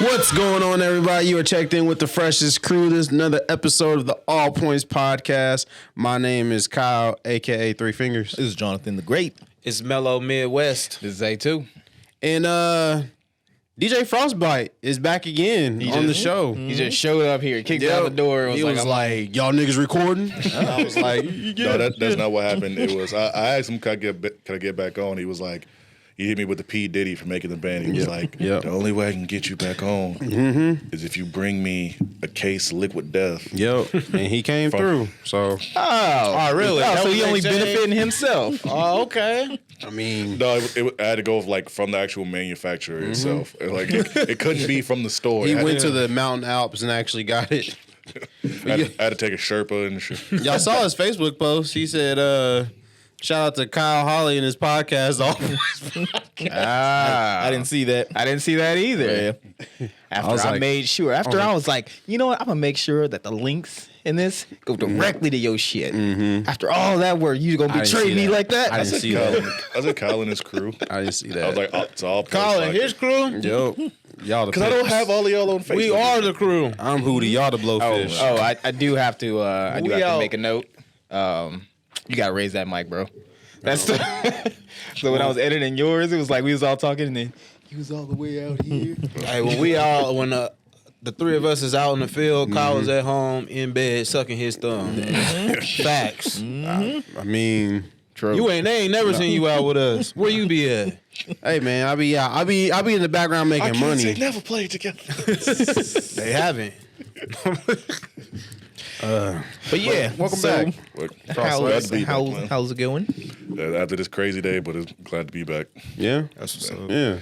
What's going on, everybody? You are checked in with the freshest crew. This is another episode of the All Points Podcast. My name is Kyle, a.k.a. Three Fingers. This is Jonathan the Great. It's Mellow Midwest. This is A2. And DJ FroztByte is back again on the show. He just showed up here, kicked out the door. He was like, y'all niggas recording? And I was like, no, that's not what happened. It was, I asked him, can I get back on? He was like, he hit me with the P. Diddy for making the band. He was like, the only way I can get you back on is if you bring me a case of liquid death. Yep. And he came through. So, really? So he only benefiting himself. Oh, okay. I mean, No, I had to go like from the actual manufacturer itself. Like it couldn't be from the store. he went to the Mountain Alps and actually got it. I had to take a Sherpa and shit. Y'all saw his Facebook post. He said, shout out to Kyle Holly and his podcast. I didn't see that. I didn't see that either. After I made sure. After I was like, you know what? I'm going to make sure that the links in this go directly to your shit. After all that work, you going to betray me like that? I didn't see that. I said Kyle and his crew. I didn't see that. I was like, it's all Kyle and his crew? Yo, y'all the because I don't have all of y'all on Facebook. We are the crew. I'm Hootie, y'all the blowfish. I do have to. I do have to make a note. You gotta raise that mic, bro. That's so when I was editing yours, it was like we was all talking, and then he was all the way out here. Hey, when the three of us is out in the field, Kyle is at home in bed sucking his thumb. Facts. I mean, true. They ain't never seen you out with us. Where you be at? Hey man, I be in the background making money. They never played together. They haven't. But yeah, welcome back. How's it going? After this crazy day, but it's glad to be back. Yeah, That's what's up. yeah.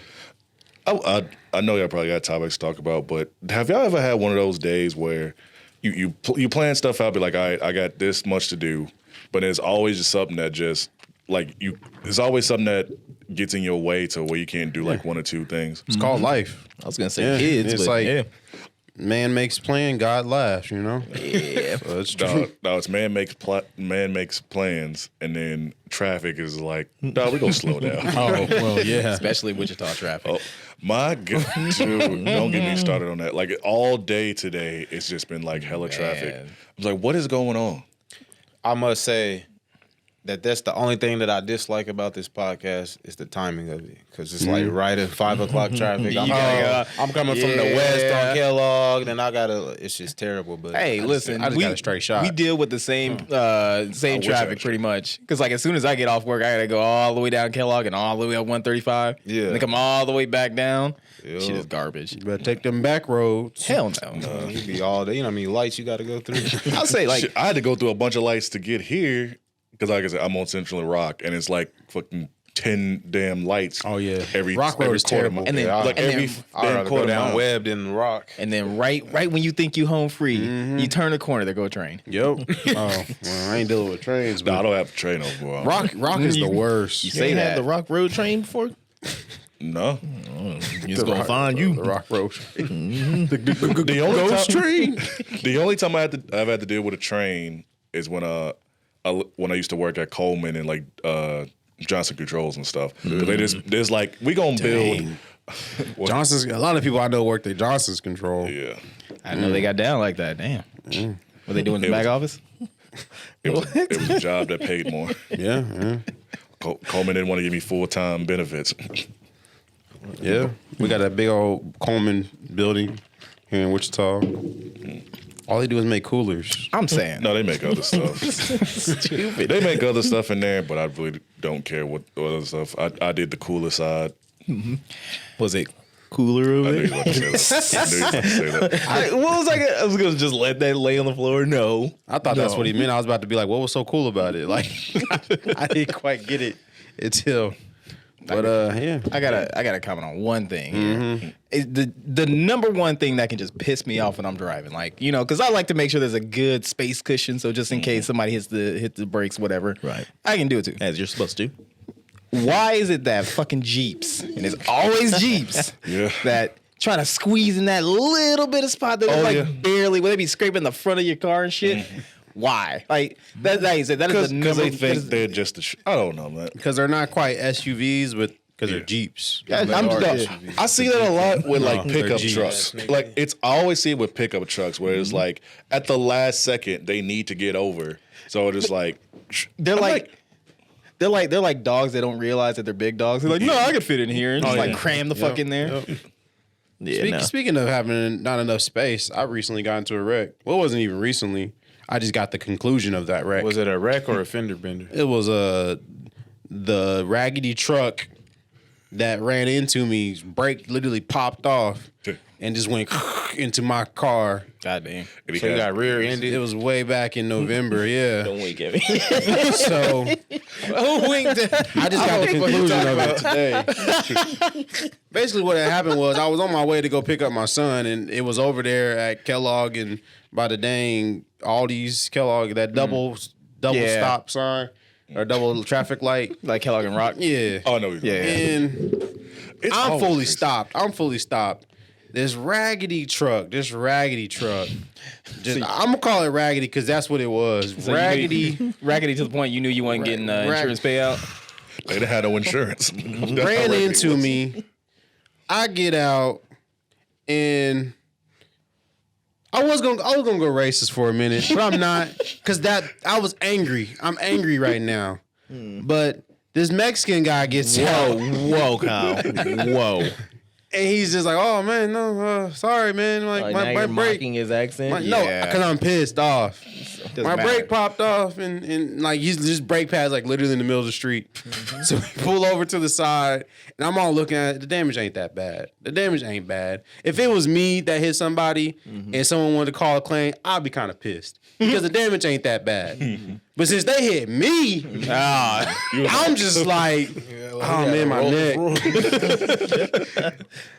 I know y'all probably got topics to talk about, but have y'all ever had one of those days where you plan stuff out, be like, all right, I got this much to do, but there's always just something that just like there's always something that gets in your way to where you can't do like one or two things. It's called life. I was gonna say kids, it's but like man makes plan, God laughs. You know. Yeah, So it's true. No, it's man makes plans, and then traffic is like, no, we're gonna slow down. Oh well, yeah. especially Wichita traffic. Oh my God, dude, don't get me started on that. Like all day today, it's just been like hella traffic. I was like, what is going on? I must say that's the only thing that I dislike about this podcast is the timing of it. Because it's like right at 5 o'clock traffic. I'm coming from the west on Kellogg, then it's just terrible. But Hey, listen, I just got a straight shot. We deal with the same traffic pretty much. Because like as soon as I get off work, I gotta go all the way down Kellogg and all the way up 135. Yeah. And then come all the way back down. Shit is garbage. You better take them back roads. Hell no. you be all day. You know what I mean? Lights you got to go through. I'll say like Shit, I had to go through a bunch of lights to get here because, like I said, I'm on Central Rock, and it's like fucking 10 damn lights. Oh yeah, every Rock Road every is quarter terrible. mile. And then like and every then- I'd rather damn go quarter down mile. Webb than Rock. and then right when you think you home free, you turn a corner, there go a train. Yep. Oh, well, I ain't dealing with trains. No, But I don't have to train over. Rock is the worst. You say that. the Rock Road train before? No. It's gonna find you. The Rock Road. The only Ghost time, train. the only time I've had to deal with a train is when I used to work at Coleman and like Johnson Controls and stuff. But they there's like we gonna build. Johnson's. A lot of people I know work at Johnson's Control. Yeah. I know they got down like that. Damn. What they doing in the back office? It was a job that paid more. Yeah. Coleman didn't want to give me full-time benefits. Yeah. We got that big old Coleman building here in Wichita. All they do is make coolers. I'm saying. No, they make other stuff. Stupid. They make other stuff in there, but I really don't care what other stuff. I did the cooler side. Was it cooler over I knew there? you were about to say that. I knew you were about to say that. I was gonna just let that lay on the floor. No. I thought that's what he meant. I was about to be like, what was so cool about it? Like, I didn't quite get it until. But yeah. I gotta comment on one thing. Here. The number one thing that can just piss me off when I'm driving, like, you know, because I like to make sure there's a good space cushion, so just in case somebody hits the brakes, whatever, Right. I can do it too. As you're supposed to. Why is it that fucking Jeeps, and it's always Jeeps, Yeah. that trying to squeeze in that little bit of spot that barely, where they be scraping the front of your car and shit? Why? Like that is the Because number. they think they're just I don't know, man. Because they're not quite SUVs, but because they're Jeeps. I see that a lot with like they're pickup Jeeps. trucks. Yes, nigga. Like it's I always see it with pickup trucks where it's like at the last second they need to get over. So it's like They're they're like dogs that don't realize that they're big dogs. They're like, no, I could fit in here and just like cram the fuck in there. Yeah, Speaking of having not enough space, I recently got into a wreck. Well, it wasn't even recently. I just got the conclusion of that wreck. Was it a wreck or a fender bender? It was the raggedy truck that ran into me. Brake literally popped off and just went into my car. God damn. So you got rear ended. It was way back in November. Yeah. Don't wink at me. So Who winked at? I just got the conclusion of it today. Basically, what had happened was I was on my way to go pick up my son, and it was over there at Kellogg and by the dang Aldi's Kellogg, that double Yeah. stop sign or double traffic light. Like Kellogg and Rock. Yeah. oh no, Yeah. And It's I'm always fully crazy. stopped. I'm fully stopped. This raggedy truck. Just I'm gonna call it raggedy because that's what it was. So you raggedy knew- raggedy to the point you knew you weren't getting insurance payout. They didn't have no insurance. That's how ran raggedy it into was. me. I get out and I was gonna go racist for a minute, but I'm not because I was angry. I'm angry right now. But this Mexican guy gets out. Whoa, Kyle. Whoa. And he's just like, "Oh man, no, sorry, man. Like, Like now my you're brake, mocking his accent. no, Yeah. because I'm pissed off. Doesn't My matter. brake popped off, and like he's just brake pads like literally in the middle of the street. So we pull over to the side, and I'm all looking at it. The damage ain't that bad. The damage ain't bad. If it was me that hit somebody and someone wanted to call a claim, I'd be kind of pissed because the damage ain't that bad. But since they hit me, I'm just like, oh man, my neck.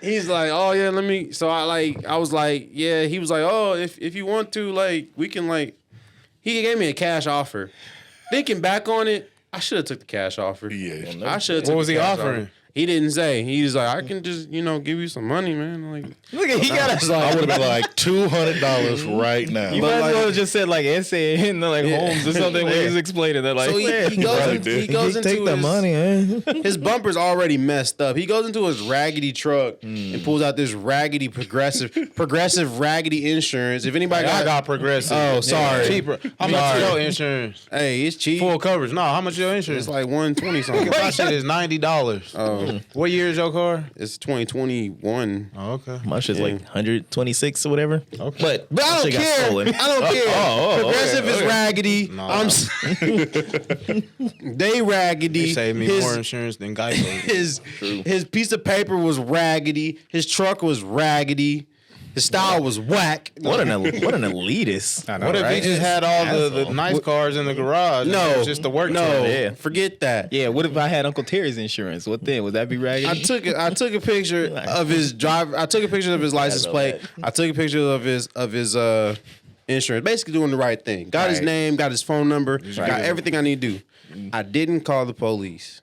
He's like, oh yeah, let me. So I was like, yeah. He was like, oh, if you want to, like, we can like. He gave me a cash offer. Thinking back on it, I should have took the cash offer. Yeah. I should have. What was he offering? He didn't say. He was like, I can just give you some money, man. Like, Look at he got a. I would have been like $200 right now. You But might as like- well have just said like essay in the like Holmes or something when he's explaining that like. so he goes, Probably in, did. he goes into his, eh? his bumper's already messed up. He goes into his raggedy truck and pulls out this raggedy progressive raggedy insurance. If anybody I got progressive. Oh, sorry. Cheaper. How much is your insurance? hey, it's cheap. Full coverage. No, how much is your insurance? It's like $120 something. My shit is $90. What year is your car? It's 2021. Oh, okay. My shit's like 126 or whatever. Okay. But I My don't shit got care. stolen. I don't care. Progressive is raggedy. Nah. They raggedy. They saved me more insurance than Geico. His piece of paper was raggedy. His truck was raggedy. His style was whack. What an elitist. I know, What if he right? just had all the nice cars in the garage? No, and it was just the work no, truck? Yeah. forget that. Yeah, what if I had Uncle Terry's insurance? What then? Would that be raggedy? I took a picture of his driver. I took a picture of his license know plate. that. I took a picture of his insurance. Basically doing the right thing. Got his Right. name, got his phone number, got everything I need to do. I didn't call the police.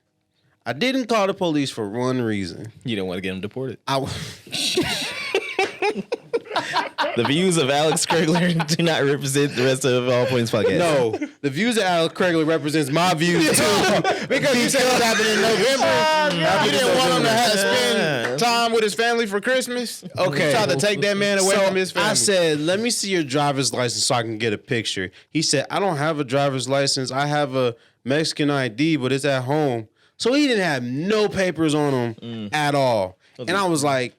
I didn't call the police for one reason. You don't want to get him deported. The views of Alex Kregler do not represent the rest of All Points Podcast. No, the views of Alex Kregler represents my views too. Because you said it happened in November. You didn't want him to have to spend time with his family for Christmas. Okay. You tried to take that man away from his family. I said, let me see your driver's license so I can get a picture. He said, I don't have a driver's license. I have a Mexican ID, but it's at home. So he didn't have no papers on him at all. And I was like,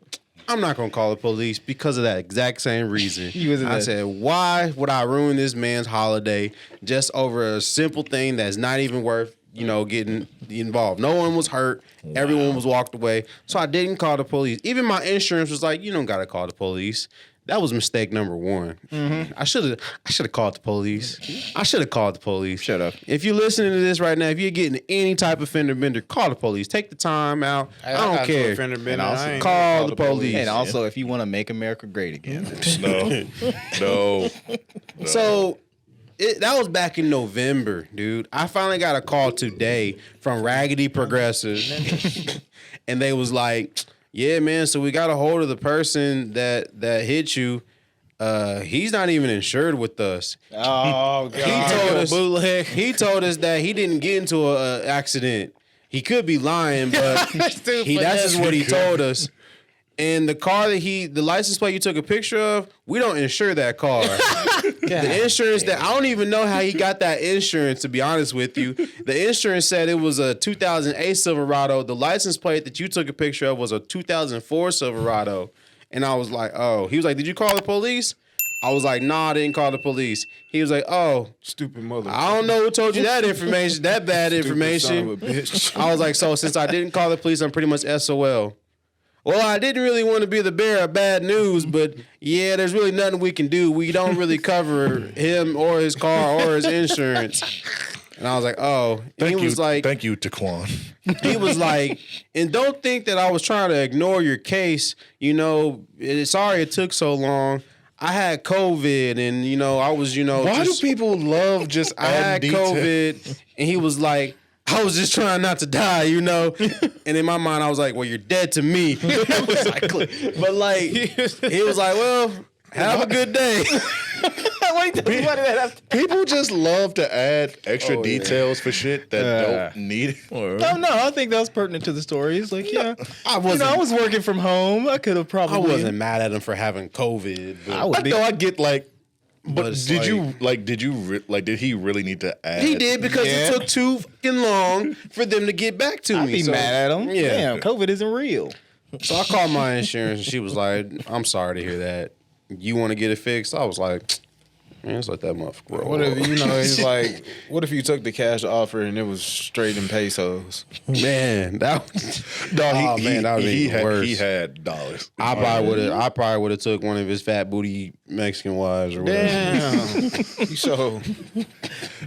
I'm not going to call the police because of that exact same reason. I said, why would I ruin this man's holiday just over a simple thing that's not even worth, getting involved? No one was hurt. Wow. Everyone was walked away. So I didn't call the police. Even my insurance was like, you don't got to call the police. That was mistake number one. Mm-hmm. I should have called the police. I should have called the police. Shut up. If you're listening to this right now, if you're getting any type of fender bender, call the police. Take the time out. I don't care. And also call the police. And also, if you want to make America great again. No. So that was back in November, dude. I finally got a call today from Raggedy Progressive, and they was like, yeah, man, so we got a hold of the person that hit you. He's not even insured with us. Oh, God. He told us that he didn't get into an accident. He could be lying, but that's just what he told us. And the car that the license plate you took a picture of, we don't insure that car. The insurance I don't even know how he got that insurance, to be honest with you. The insurance said it was a 2008 Silverado. The license plate that you took a picture of was a 2004 Silverado. And I was like, oh. He was like, did you call the police? I was like, nah, I didn't call the police. He was like, oh. Stupid mother. I don't know who told you that information, that bad information. Son of a bitch. I was like, so since I didn't call the police, I'm pretty much SOL. Well, I didn't really want to be the bearer of bad news, but yeah, there's really nothing we can do. We don't really cover him or his car or his insurance. And I was like, oh. Thank you, Taquan. He was like, and don't think that I was trying to ignore your case. You know, sorry it took so long. I had COVID and, you know, I was, you know. Why do people love just I had detail? COVID and he was like, I was just trying not to die, you know? And in my mind, I was like, well, you're dead to me. But like, he was like, well, have a good day. People just love to add extra details for shit that don't need it. Oh no, I think that was pertinent to the story. It's like, yeah, I wasn't. I was working from home. I could have probably. I wasn't mad at him for having COVID. But I get like. But it's did like- did he really need to add? he did because it took too fucking long for them to get back to I'd me. be mad at him. Yeah. Damn, COVID isn't real. So I called my insurance and she was like, I'm sorry to hear that. You want to get it fixed? I was like, man, just let that motherfucker roll. What if he's like, what if you took the cash offer and it was straight in pesos? Man, that would be worse. He had dollars. I probably would have took one of his fat booty Mexican wives or whatever. Damn. You so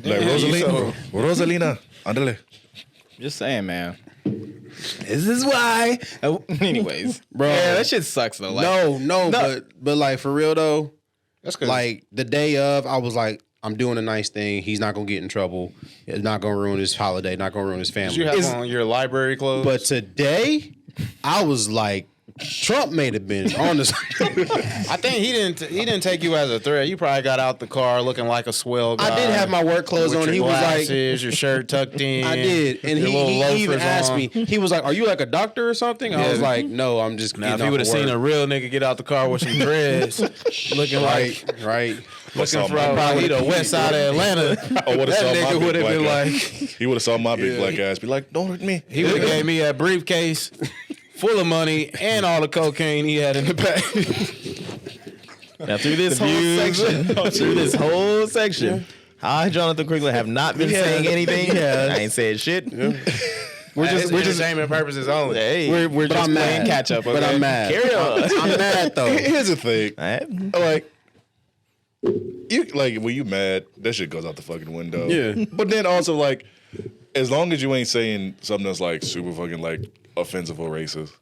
Like Rosalina, andale. Just saying, man. This is why. Anyways, Bro. yeah, that shit sucks though. Like, No, but like for real though, that's good. like the day of, I was like, I'm doing a nice thing. He's not gonna get in trouble. It's not gonna ruin his holiday. Not gonna ruin his family. you have on your library clothes? But today, I was like, Trump may have been on this. I think he didn't take you as a threat. You probably got out the car looking like a swell guy. I did have my work clothes with on. your He was like, glasses, your shirt tucked in. I did, and your little he even loafers asked on. me. He was like, "Are you like a doctor or something?" I was like, "No, I'm just." Now, if you would have seen a real nigga get out the car with some dreads, looking like right. looking for probably the west side of Atlanta, That nigga would have been like, he would have saw my big black ass, be like, "Don't hurt me." he would have gave me a briefcase full of money and all the cocaine he had in the back. now through this whole section, I, Jonathan Quigley, have not been saying anything. I ain't saying shit. We're just entertainment purposes only. Hey, We're just playing catch up. But I'm mad. Carry on. I'm mad though. Here's the thing, All right. like. When you mad, that shit goes out the fucking window. Yeah. But then also like, as long as you ain't saying something that's like super fucking like offensive or racist.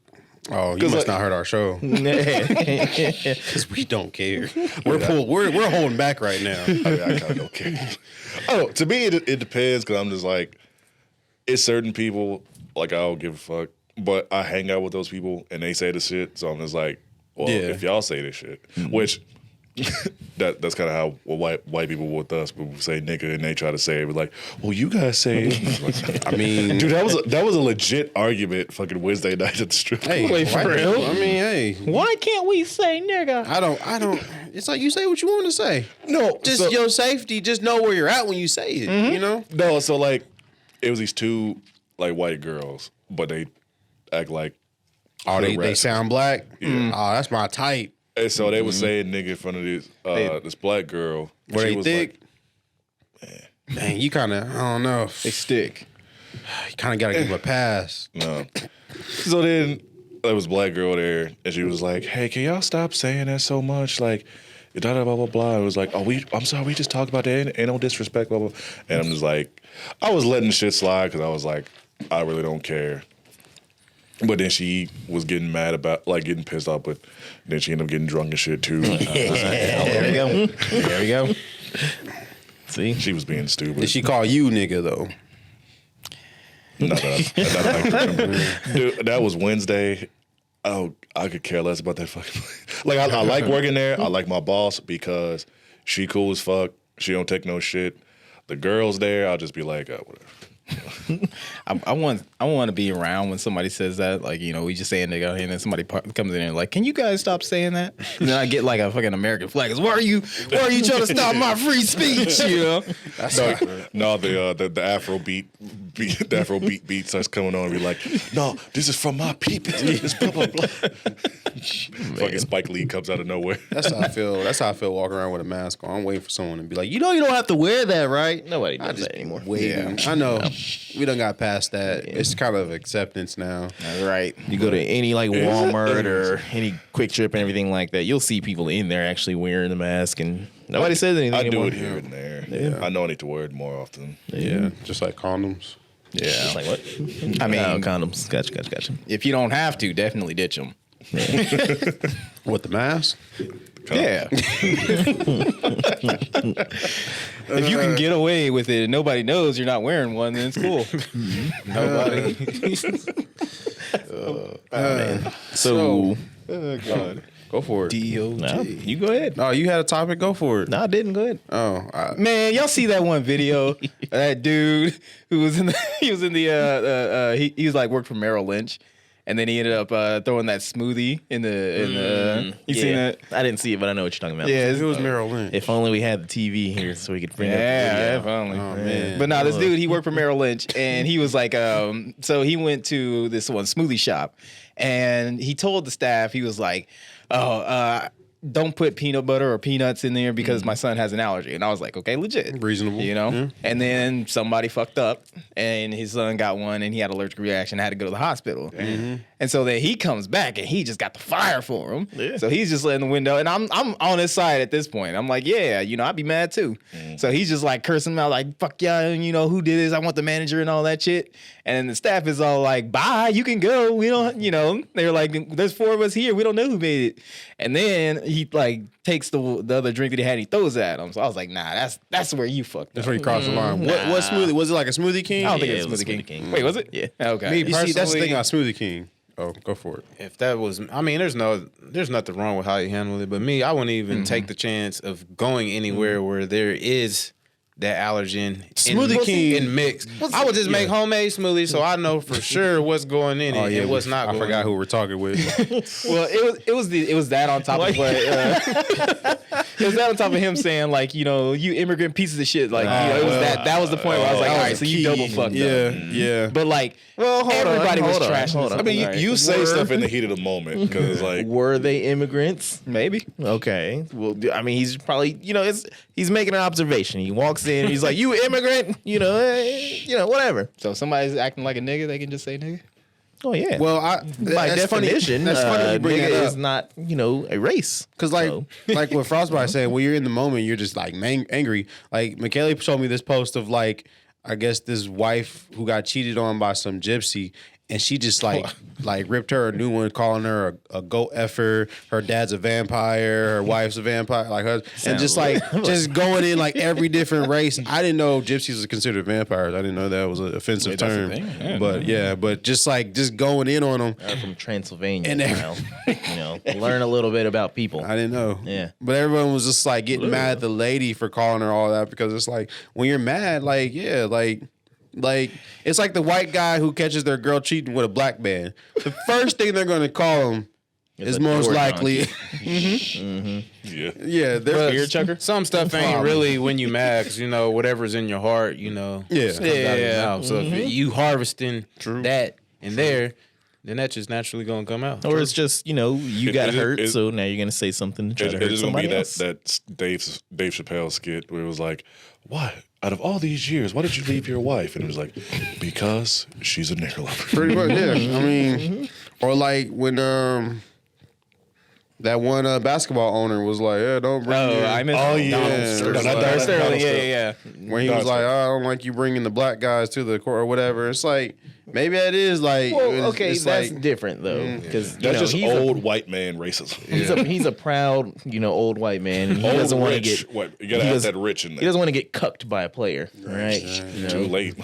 Oh, you must not heard our show because we don't care. We're holding back right now. I kind of don't care. Oh, to me it depends because I'm just like, it's certain people like I don't give a fuck, but I hang out with those people and they say the shit, so I'm just like, well, if y'all say this shit, which. That's kind of how white people with us, people say nigga and they try to say it, but like, well, you guys say it. I mean, dude, that was a legit argument fucking Wednesday night at the strip club. hey, Wait, for white real? people, I mean, hey, Why can't we say nigga? I don't. It's like you say what you want to say. No, Just your safety. Just know where you're at when you say it. You know. no. So like, it was these two like white girls, but they act like They sound black. Yeah. Oh, that's my type. And so they were saying nigga in front of this black girl. Were She they was thick? like, Man, you kind of, I don't know. They stick. You kind of got to give them a pass. no. So then there was a black girl there, and she was like, "Hey, can y'all stop saying that so much? Like, blah blah blah blah." It was like, I'm sorry, we just talked about that. Ain't no disrespect, blah blah. And I'm just like, I was letting shit slide because I was like, I really don't care. But then she was getting mad about, like, getting pissed off, but then she ended up getting drunk and shit too. There we go. There we go. See? She was being stupid. Did she call you nigga though? Not that I can remember. Dude, that was Wednesday. Oh, I could care less about that fucking place. Like, I like working there. I like my boss because she cool as fuck. She don't take no shit. The girls there, I'll just be like, oh, whatever. I want to be around when somebody says that, like, you know, we just saying nigga, and then somebody comes in and like, can you guys stop saying that? And then I get like a fucking American flag. Why are you trying to stop my free speech? You know? The Afro beat, the Afro beat starts coming on and be like, no, this is from my people. It's blah blah blah. Fucking Spike Lee comes out of nowhere. That's how I feel. That's how I feel walking around with a mask on. I'm waiting for someone to be like, you know, you don't have to wear that, right? Nobody does that anymore. Waiting. Yeah. I know. We done got past that. It's kind of acceptance now. Right. You go to any like Walmart or any Quick Trip and everything like that, you'll see people in there actually wearing the mask, and nobody says anything I anymore. do it here and there. Yeah. I know I need to wear it more often. Yeah, just like condoms. Yeah. It's like what? I mean, condoms. Gotcha. if you don't have to, definitely ditch them. With the mask? Yeah. If you can get away with it and nobody knows you're not wearing one, then it's cool. Nobody. So, God. Go for it. nah, you go ahead. Oh, you had a topic? Go for it. No, I didn't. Go ahead. Oh, Man, y'all see that one video? Of that dude who was in the he was like worked for Merrill Lynch, and then he ended up throwing that smoothie in the you seen that? I didn't see it, but I know what you're talking about. Yeah, it was Merrill Lynch. If only we had the TV here so we could bring up the Yeah, video. if only. Oh, man. But no, this dude, he worked for Merrill Lynch, and he was like, so he went to this one smoothie shop, and he told the staff, he was like, don't put peanut butter or peanuts in there because my son has an allergy. And I was like, okay, legit. Reasonable. You know? Yeah. And then somebody fucked up and his son got one and he had an allergic reaction, had to go to the hospital. And so then he comes back and he just got the fire for him. Yeah. So he's just in the window and I'm on his side at this point. I'm like, yeah, you know, I'd be mad too. So he's just like cursing him out like, fuck y'all, you know, who did this? I want the manager and all that shit. And then the staff is all like, bye, you can go. We don't, you know, they're like, there's 4 of us here. We don't know who made it. And then he like takes the other drink that he had and he throws it at him. So I was like, nah, that's where you fucked That's up. where you crossed the line. What smoothie? Was it like a Smoothie King? I don't think Yeah, it it was was Smoothie Smoothie King. King. Wait, was it? Yeah. Okay. Me, you see, that's the personally- thing about Smoothie King. Oh, go for it. If that was, I mean, there's nothing wrong with how you handle it. But me, I wouldn't even take the chance of going anywhere where there is that allergen Smoothie King in mix. I would just make homemade smoothies so I know for sure what's going in it and what's not. I going forgot in. who we're talking with. Well, it was that on top of what it was that on top of him saying like, you know, you immigrant pieces of shit. Like, you know, it was that was the point where I was like, all right, so you double fucked up. Yeah. But like, everybody was trashing. I mean, Right. you say stuff in the heat of the moment because, like, Were they immigrants? Maybe. Okay. Well, I mean, he's probably, you know, he's making an observation. He walks in, he's like, "You immigrant?" You know, whatever. So if somebody's acting like a nigga, they can just say nigga. Oh yeah. Well, by that's funny. definition, That's funny you bring nigga that is up. not, you know, a race. Because like So- like what FroztByte said, when you're in the moment, you're just like angry. Like McKaylee showed me this post of like, I guess this wife who got cheated on by some gypsy, and she just like ripped her a new one, calling her a goat effer. Her dad's a vampire. Her wife's a vampire. Like her, and just like just going in like every different race. I didn't know gypsies were considered vampires. I didn't know that was an offensive Wait, that's a term. thing? Yeah. But just going in on them. I'm from Transylvania. And You know, learn a little bit about people. I didn't know. Yeah. But everyone was just like getting mad at the lady for calling her all that because it's like when you're mad, like, yeah, like it's like the white guy who catches their girl cheating with a black man. The first thing they're gonna call him is a most door likely yeah. they're Beer chucker. Some stuff ain't really when you mad because, you know, whatever's in your heart, you know, Yeah. just comes out of your mouth. So if you harvesting that in there, then that's just naturally going to come out. Or it's just, you know, you got it- hurt, it- so now you're gonna say something to try to It hurt is gonna be somebody else. that Dave Chappelle skit where it was like, "Why? Out of all these years, why did you leave your wife?" And it was like, "Because she's a nigger lover." pretty much, yeah. I mean, or like when that one basketball owner was like, "Yeah, don't bring your." I missed Oh it. yeah, Donald Sterling. Donald Yeah. When he was Donald like, "Oh, I don't like you bringing the black guys to the court or whatever." It's like Maybe that is like. Well, okay, it's that's like, different though, because That's just old white man racism. He's a proud, old white man. And he Old doesn't want to rich. get. What, you gotta he have does- that rich in He there. doesn't want to get cucked by a player, right? Too late.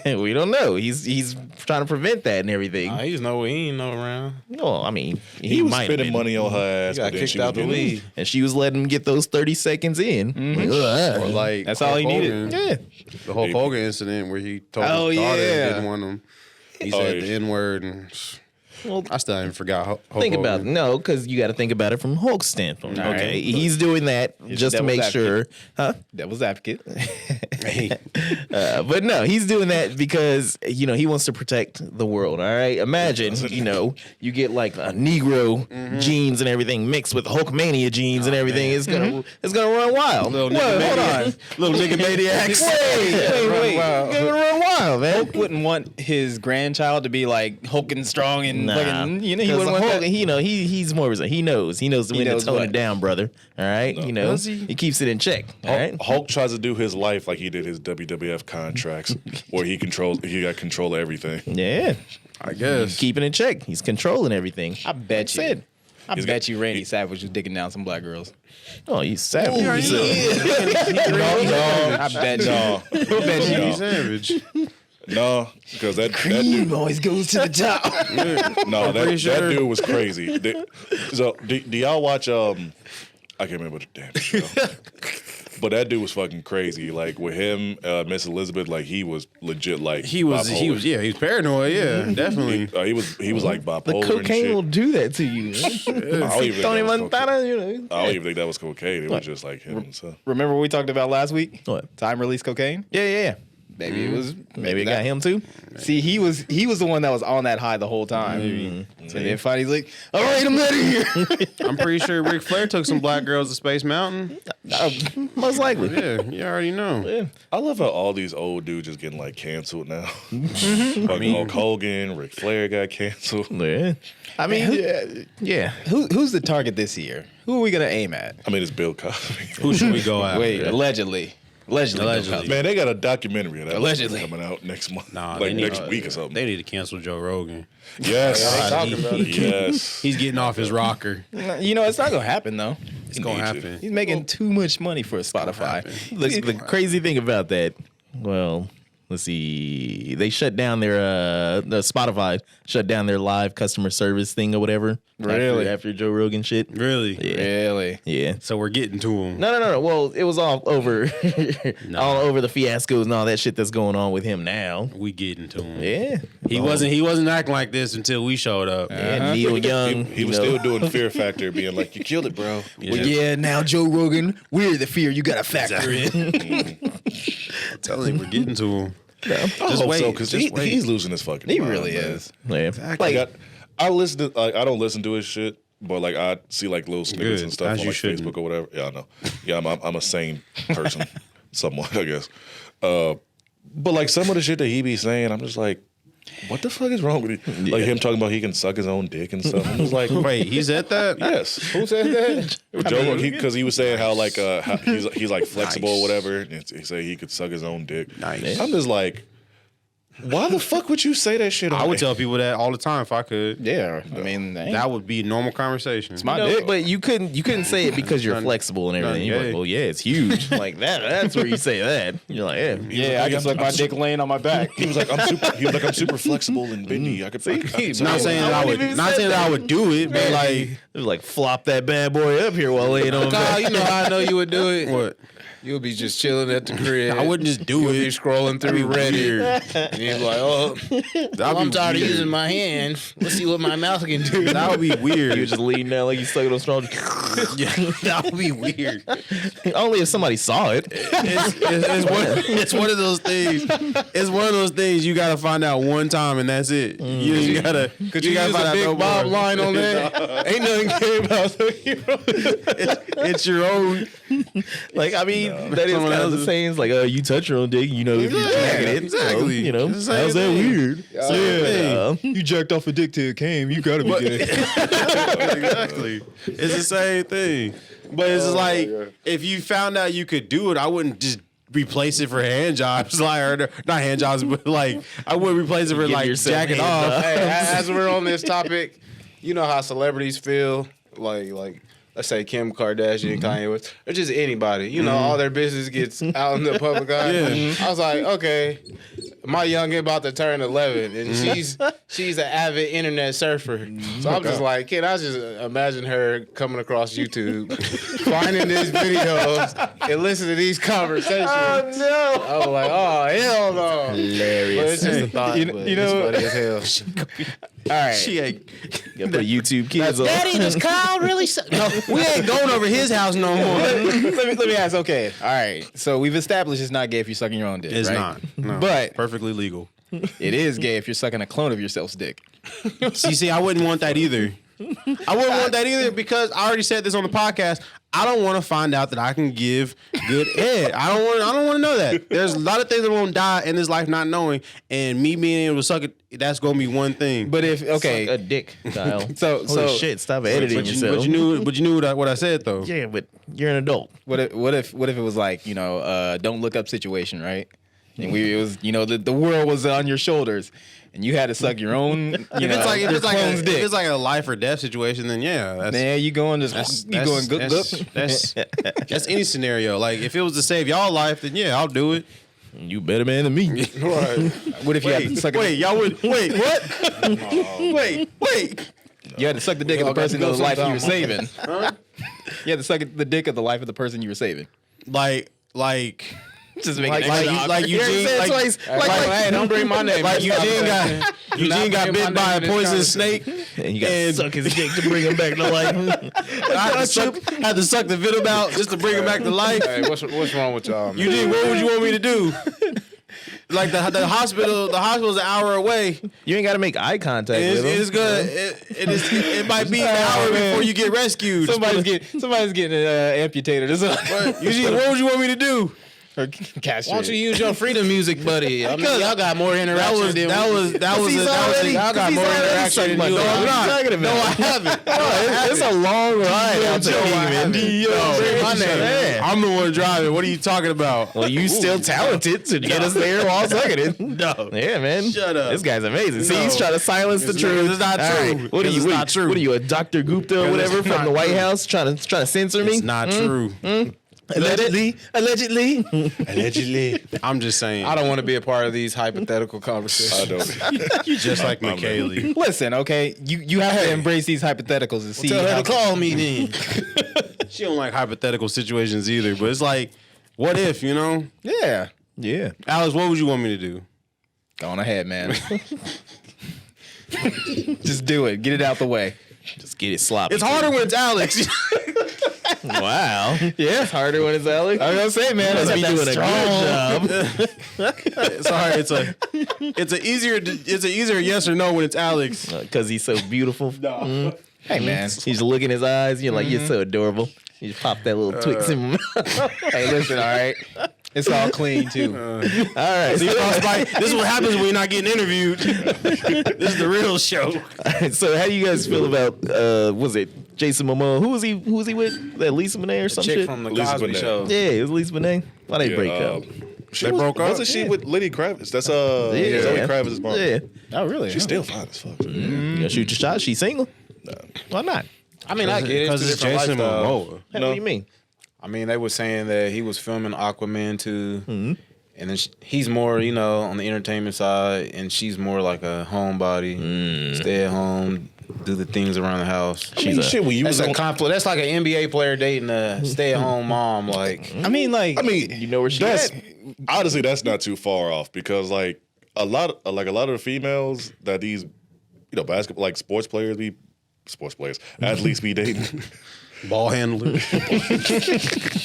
We don't know. He's trying to prevent that and everything. He ain't no around. No, I mean He was might have spending been. money on her ass. He got but then kicked she was out the getting- league. And she was letting him get those 30 seconds in. Like, ugh. or like That's all he Hulk needed. Hogan. Yeah. The Hulk Hogan incident where he told Oh, his daughter yeah. he didn't want him. He Oh, said yeah. the N word, and Well, I still haven't forgot. Hulk think Hogan. about it. No, because you got to think about it from Hulk's standpoint. All right. Okay, he's doing that just to devil's make advocate. sure, huh? Devil's advocate. But no, he's doing that because he wants to protect the world. All right, imagine you get like a Negro genes and everything mixed with Hulkmania genes and everything. It's gonna run wild. Little Whoa, nigga hold on. maniacs. Little nigga maniacs. Wait, wild. it's gonna run wild, man. Hulk wouldn't want his grandchild to be like Hulk and strong and fucking, he 'Cause wouldn't want Hulk, that. He's more he knows when to knows tone what? it down, brother. All right, Does he? he keeps it in check. All right. Hulk tries to do his life like he did his WWF contracts, where he got control of everything. Yeah, I guess. keeping in check. He's controlling everything. I bet you. Said. I He's bet got- you Randy Savage was digging down some black girls. Oh, he's savage. I bet you. No, Randy Savage. no, because that dude, always goes to the top. no, that pretty sure- that dude was crazy. So do y'all watch? I can't remember the damn show. But that dude was fucking crazy. Like with him, Miss Elizabeth, like he was legit. Like He was paranoid. Yeah, definitely. He was like The bipolar cocaine and will shit. do that to you. I don't even think Tony that was cocaine. Montana, I don't even think that was cocaine. It was just like him. So. Remember what we talked about last week? What? Time release cocaine? Yeah. Maybe it was. Maybe it that- got him too. See, he was the one that was on that high the whole time. So then finally he's like, "All right, I'm out of here." I'm pretty sure Ric Flair took some black girls to Space Mountain. Most likely. Yeah, you already know. I love how all these old dudes just getting like canceled now. Fucking Hulk Hogan, Ric Flair got canceled. Yeah. I mean, yeah. Who's the target this year? Who are we gonna aim at? I mean, it's Bill Cosby. Who should we go after? Wait, allegedly. Allegedly. Man, they got a documentary of that Allegedly. coming out next month, Nah, like they need next to- week or something. They need to cancel Joe Rogan. Yes, He- yes. He's getting off his rocker. You know, it's not gonna happen though. It's gonna need to. happen. He's making too much money for Spotify. The crazy thing about that, well, let's see. They shut down their the Spotify shut down their live customer service thing or whatever. Really? After Joe Rogan shit. Really? Yeah. Really? Yeah. So we're getting to him. No. Well, it was all over, all over the fiascos and all that shit that's going on with him now. We getting to him. Yeah. He wasn't acting like this until we showed up. And Neil Young. He was still doing Fear Factor, being like, "You killed it, bro." Well, yeah. Now Joe Rogan, we're the fear you gotta factor in. I'm telling you, we're getting to him. I hope wait, so, because just wait. he's losing his fucking. He mind, really man. is. Yeah. Like I listen to, like I don't listen to his shit, but like I see like little snippets Good, and stuff as on you like shouldn't. Facebook or whatever. Yeah, I know. Yeah, I'm a sane person, somewhat, I guess. But like some of the shit that he be saying, I'm just like, what the fuck is wrong with you? Like him talking about he can suck his own dick and stuff. I'm just like, Wait, he said that? yes. Who said that? Joe, because he was saying how like how he's like flexible or whatever. And he said he could suck his own dick. Nice. I'm just like, why the fuck would you say that shit? I would tell people that all the time if I could. Yeah, I mean, That would be normal conversation. It's my No, dick. but you couldn't say it because you're flexible and everything. You're like, gay. well, yeah, it's huge. Like that. That's where you say that. You're like, yeah. Yeah, I can suck my dick laying on my back. He was like, I'm super flexible and bendy. I could. I could not suck saying that I would. even Not said saying that I would do it, but like, It was like flop that bad boy up here while laying on. Kyle, you know how I know you would do it? what? You'll be just chilling at the crib. I wouldn't just do You'll be it. scrolling through Reddit. And you'd be like, oh, I'm tired of using my hands. Let's see what my mouth can do. That would be weird. You're just leaning down like you sucking on straw. That would be weird. Only if somebody saw it. It's one of those things. It's one of those things you gotta find out one time and that's it. You gotta. Could you gotta use find a out big no Bob more. line on that? Ain't nothing gay about the It's your own. Like, I mean, that is Someone kind of the else's. saying. It's like, you touch your own dick, if you're jacking it. exactly. So, you know, It's the same how's that thing. weird? Yeah. You jacked off a dick till it came. You gotta be gay. Exactly. It's the same thing. But it's just like if you found out you could do it, I wouldn't just replace it for hand jobs, like or not hand jobs, but like I would replace it for like jacking off. Hey, as we're on this topic, you know how celebrities feel, like let's say Kim Kardashian, Kanye West, or just anybody. You know, all their business gets out in the public eye. Yeah. I was like, okay, my youngin about to turn 11, and she's an avid internet surfer. So I'm just like, kid, I just imagine her coming across YouTube, finding these videos, and listening to these conversations. Oh no! I was like, oh hell no, Hilarious. But it's just a thought. You but know- it's funny as hell. All right. She ain't. Gotta put YouTube kids on. Daddy, this Kyle really? No, we ain't going over his house no more. let me ask. Okay, all right. So we've established it's not gay if you're sucking your own dick. It's right? not. No, But perfectly legal. it is gay if you're sucking a clone of yourself's dick. See, I wouldn't want that either. I wouldn't want that either because I already said this on the podcast. I don't want to find out that I can give good head. I don't want to know that. There's a lot of things that won't die in this life not knowing, and me being able to suck it, that's gonna be one thing. But if okay, Suck a dick, Kyle. So- Holy so- shit! Stop editing yourself. but you knew what I said though. yeah, but you're an adult. what if it was like, you know, don't look up situation, right? And it was, you know, the world was on your shoulders, and you had to suck your own. If it's like a life or death situation, then yeah, that's man, you going gook. that's any scenario. Like if it was to save y'all life, then yeah, I'll do it. You better man than me. Right. What if you had to suck? Y'all would wait what? wait. You had to suck the dick of Y'all the got person to go whose life you were sometime. saving. You had to suck the dick of the life of the person you were saving. Like Just make like it Eugene, Hey, don't bring my name. like Eugene got bit by a poisonous snake. and you got to and- suck his dick to bring him back to life. I had to suck the venom out just to bring him back to life. Hey, what's wrong with y'all, man? Eugene, what would you want me to do? Like the hospital's an hour away. You ain't got to make eye contact It's, with him. it's good. It might be an hour before you get rescued. Somebody's getting amputated or something. Eugene, what would you want me to do? Or castrated. Why don't you use your freedom music, buddy? I mean, y'all got more interaction than y'all got more interaction than you. What are you talking about? No, I haven't. It's a long ride out to Kingman. My name. I'm the one driving. What are you talking about? Well, you still talented to get us there while sucking it. No. Yeah, man. Shut up. This guy's amazing. See, No. he's trying to silence the It's truth. not- it's not All true. What are you? It's not true. What are you, a Dr. Gupta or It's whatever from not the White true. House trying to censor me? It's not true. Allegedly. Allegedly. I'm just saying. I don't want to be a part of these hypothetical conversations. I don't. You just like McKaylee. Listen, okay, you have to embrace these hypotheticals and see. Tell her how- to call me then. She don't like hypothetical situations either. But it's like, what if, you know? Yeah, Yeah. Alex, what would you want me to do? go on ahead, man. Just do it. Get it out the way. Just get it sloppy. It's harder when it's Alex. Wow. Yeah, It's harder when it's Alex. I was gonna say, man, Must I be got doing that a strong- good job. Sorry, it's an easier yes or no when it's Alex. Because he's so beautiful. Hey, man. He's look in his eyes. You're like, you're so adorable. You just pop that little Twix in my mouth. Hey, listen, all right. It's all clean too. All right. See, FroztByte, this is what happens when you're not getting interviewed. This is the real show. So how do you guys feel about was it Jason Momoa? Who was he with? That Lisa Bonet or some Chick shit? from the Lisa Cosby Bonet. Show. Yeah, it was Lisa Bonet. Why they break up? They broke up? Wasn't she with Lenny Kravitz? That's Zoe Kravitz's mom. Yeah. Oh, really? She's still fine as fuck. You gonna shoot your shot? She's single? Why not? I mean, I get it. Because It's it's a different Jason lifestyle. Momoa. What do you mean? I mean, they were saying that he was filming Aquaman too, and then he's more, you know, on the entertainment side, and she's more like a homebody, stay at home, do the things around the house. Shit, when you That's was a on, conflict. That's like an NBA player dating a stay-at-home mom. Like, I mean, You know where she that's at? honestly that's not too far off because like a lot of the females that these basketball sports players athletes be dating. Ball handler.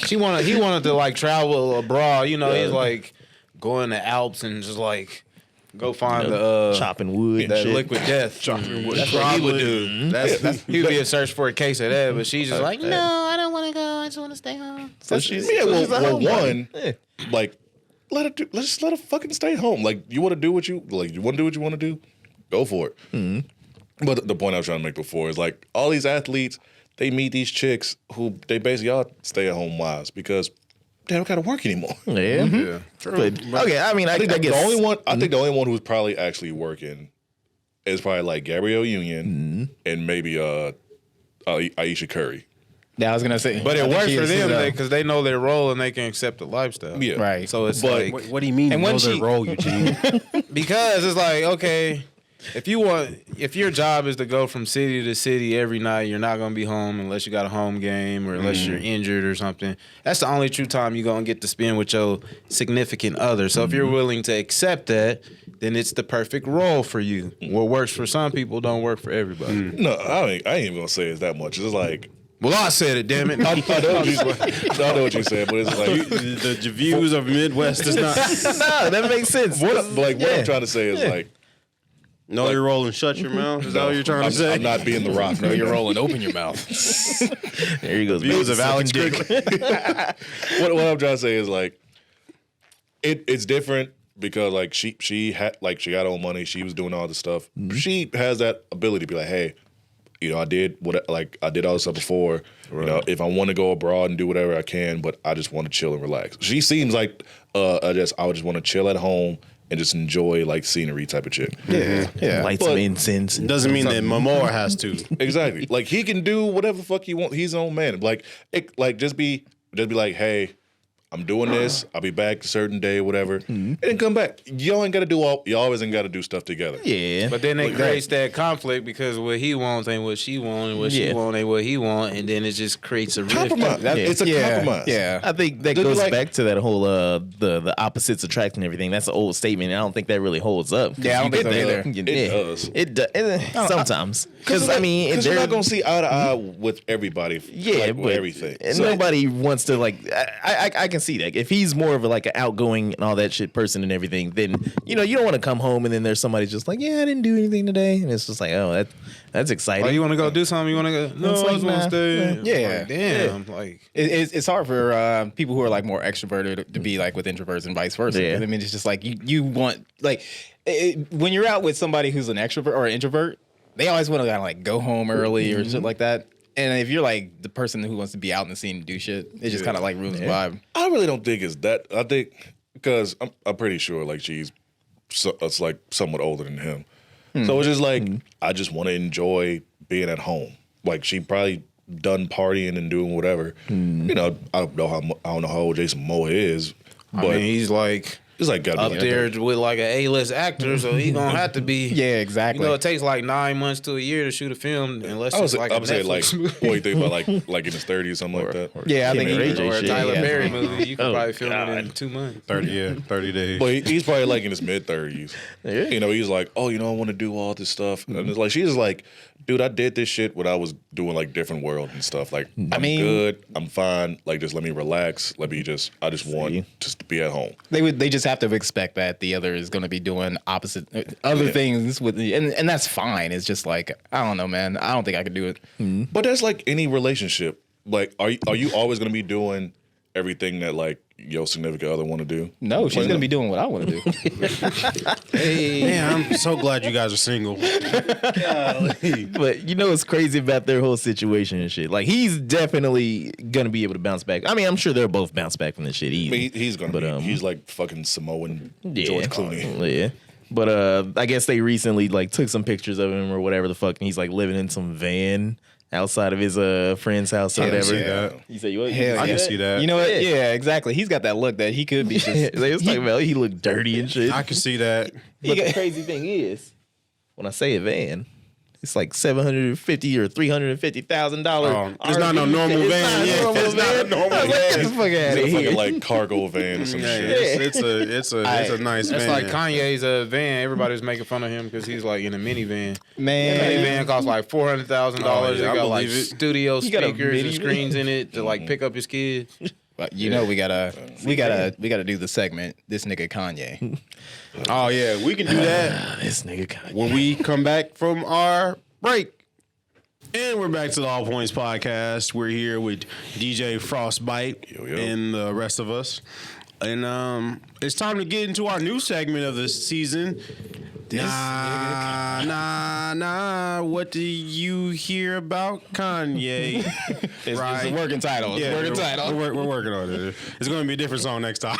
he wanted to like travel abroad. You know, he's like going to Alps and just like go find the chopping wood and that shit. liquid death. Chopping wood. That's what he would do. He would be a search for a case of that, but she's just like, no, I don't want to go. I just want to stay home. So she's well, a homebody. one, Yeah. like let's just let her fucking stay home. Like you want to do what you want to do, go for it. Mm-hmm. But the point I was trying to make before is like all these athletes, they meet these chicks who they basically are stay at home wives because they don't got to work anymore. Yeah. Yeah. But, okay, I mean, I think guess the only one. I think the only one who's probably actually working is probably like Gabrielle Union and maybe Aisha Curry. Yeah, I was gonna say, But it I think works she for is them too, though. because they know their role and they can accept the lifestyle. Yeah, Right. So it's But- like What do you mean? And And when know their she- role, Eugene. because it's like, okay, if your job is to go from city to city every night, you're not gonna be home unless you got a home game or unless you're injured or something. That's the only true time you're gonna get to spend with your significant other. So if you're willing to accept that, then it's the perfect role for you. What works for some people don't work for everybody. No, I ain't even gonna say it's that much. It's like Well, I said it, damn it. I know what you said, but it's like the views of Midwest is not. no, that makes sense. what I'm trying to say is like Know your role and shut your mouth. Is that what you're trying to say? I'm not being the Rock. No, you're rolling. Open your mouth. There he goes. Views of Alex Dick. What I'm trying to say is like it's different because like she had like she got her own money. She was doing all this stuff. She has that ability to be like, hey, you know, I did all this stuff before. Right. You know, if I want to go abroad and do whatever I can, but I just want to chill and relax. She seems like I would just want to chill at home and just enjoy like scenery type of chick. Yeah. Light But- some incense. And Doesn't mean that Momoa has to. Exactly. Like he can do whatever the fuck he wants. He's his own man. Like just be like, hey, I'm doing this. I'll be back a certain day, whatever, and then come back. Y'all ain't got to do y'all always ain't got to do stuff together. yeah. But then it creates that conflict because what he wants ain't what she wants, and what she wants ain't what he wants, and then it just creates a rift. Compromise. It's a compromise. Yeah. I think that Just goes like- back to that whole the opposites attract and everything. That's an old statement. And I don't think that really holds up. Yeah, I don't think so either. It does. It does sometimes. Because I mean, because you're they're not gonna see eye to eye with everybody. yeah, like, but with everything. And So- nobody wants to like. I can see that if he's more of like an outgoing and all that shit person and everything, then you don't want to come home and then there's somebody just like, yeah, I didn't do anything today, and it's just like, oh, that's exciting. Oh, you want to go do something? You want to go? No, It's I like, just want nah, to stay. Yeah. Like, damn. Like, It's hard for people who are like more extroverted to be like with introverts and vice versa. Yeah. I mean, it's just like you want like when you're out with somebody who's an extrovert or an introvert, they always want to kind of like go home early or shit like that. And if you're like the person who wants to be out in the scene and do shit, it just kind of like ruins the vibe. I really don't think it's that. I think because I'm pretty sure like it's like somewhat older than him. So it's just like I just want to enjoy being at home. Like she probably done partying and doing whatever. You know, I don't know how old Jason Momoa is, but I mean, he's like it's like gotta up be there with like an A-list actor, so he gonna have to be. Yeah, exactly. You know, it takes like 9 months to a year to shoot a film, unless I it's was like I a would say like Netflix movie. what you think about like in his 30s or something like that. Yeah, I think Ray he- J or a shit. Tyler Yeah. Perry movie. You can Oh, probably film it in God. 2 months. 30 days. But he's probably like in his mid 30s. Yeah. You know, he's like, oh, you know, I want to do all this stuff. And it's like she's like, dude, I did this shit when I was doing like different world and stuff. Like, I'm good, I'm fine. Like, just let me relax. I just want just to be at home. they just have to expect that the other is going to be doing opposite other things with and that's fine. It's just like I don't know, man. I don't think I could do it. But that's like any relationship. Like, are you always gonna be doing everything that like your significant other want to do? No, she's going to be doing what I want to do. Man, I'm so glad you guys are single. Golly. But you know what's crazy about their whole situation and shit? Like he's definitely gonna be able to bounce back. I mean, I'm sure they'll both bounce back from this shit easy. I mean, he's gonna But, be. He's like fucking Samoan Yeah. George Clooney. Yeah. But I guess they recently like took some pictures of him or whatever the fuck, and he's like living in some van outside of his friend's house or Hell whatever. yeah. You say you what? Hell I yeah. can see that. You know what? Yeah. Yeah, exactly. He's got that look that he could be just They was talking about he looked dirty and shit. I can see that. But the crazy thing is, when I say a van, it's like $750,000 or $350,000. It's not no normal van. Yeah, it's not a normal van. Get the fuck out It's of a here. fucking like cargo van or some Yeah, shit. it's a nice That's van. like Kanye's van. Everybody was making fun of him because he's like in a minivan. Man. Minivan costs like $400,000. Oh, yeah, It I got like believe it. studio You got a speakers and minivan? screens in it to like pick up his kids. But you know we gotta do the segment. This nigga Kanye. Oh yeah, we can do that This nigga Kanye. when we come back from our break. And we're back to the All Points Podcast. We're here with DJ FroztByte Yo. and the rest of us. And it's time to get into our new segment of the season. Nah. What do you hear about Kanye? It's a working title. Yeah, Working title. We're working on it. It's going to be a different song next time.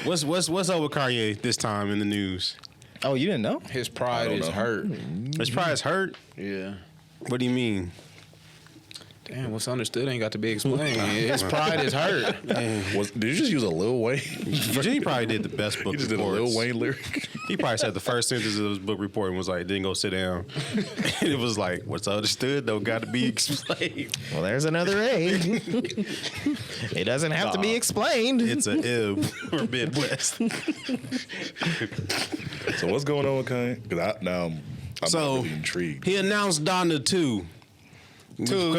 What's up with Kanye this time in the news? Oh, you didn't know? His pride is hurt. His pride is hurt? Yeah. What do you mean? Damn, what's understood ain't got to be explained. His pride is hurt. Did you just use a Lil Wayne? He probably did the best book You just reports. did a Lil Wayne lyric? He probably said the first sentence of his book report and was like, "Didn't go sit down." And it was like, "What's understood don't got to be explained." Well, there's another A. It doesn't have to be explained. It's a ib or Midwest. So what's going on with Kanye? Because I'm not really intrigued. He announced Donda 2. Two.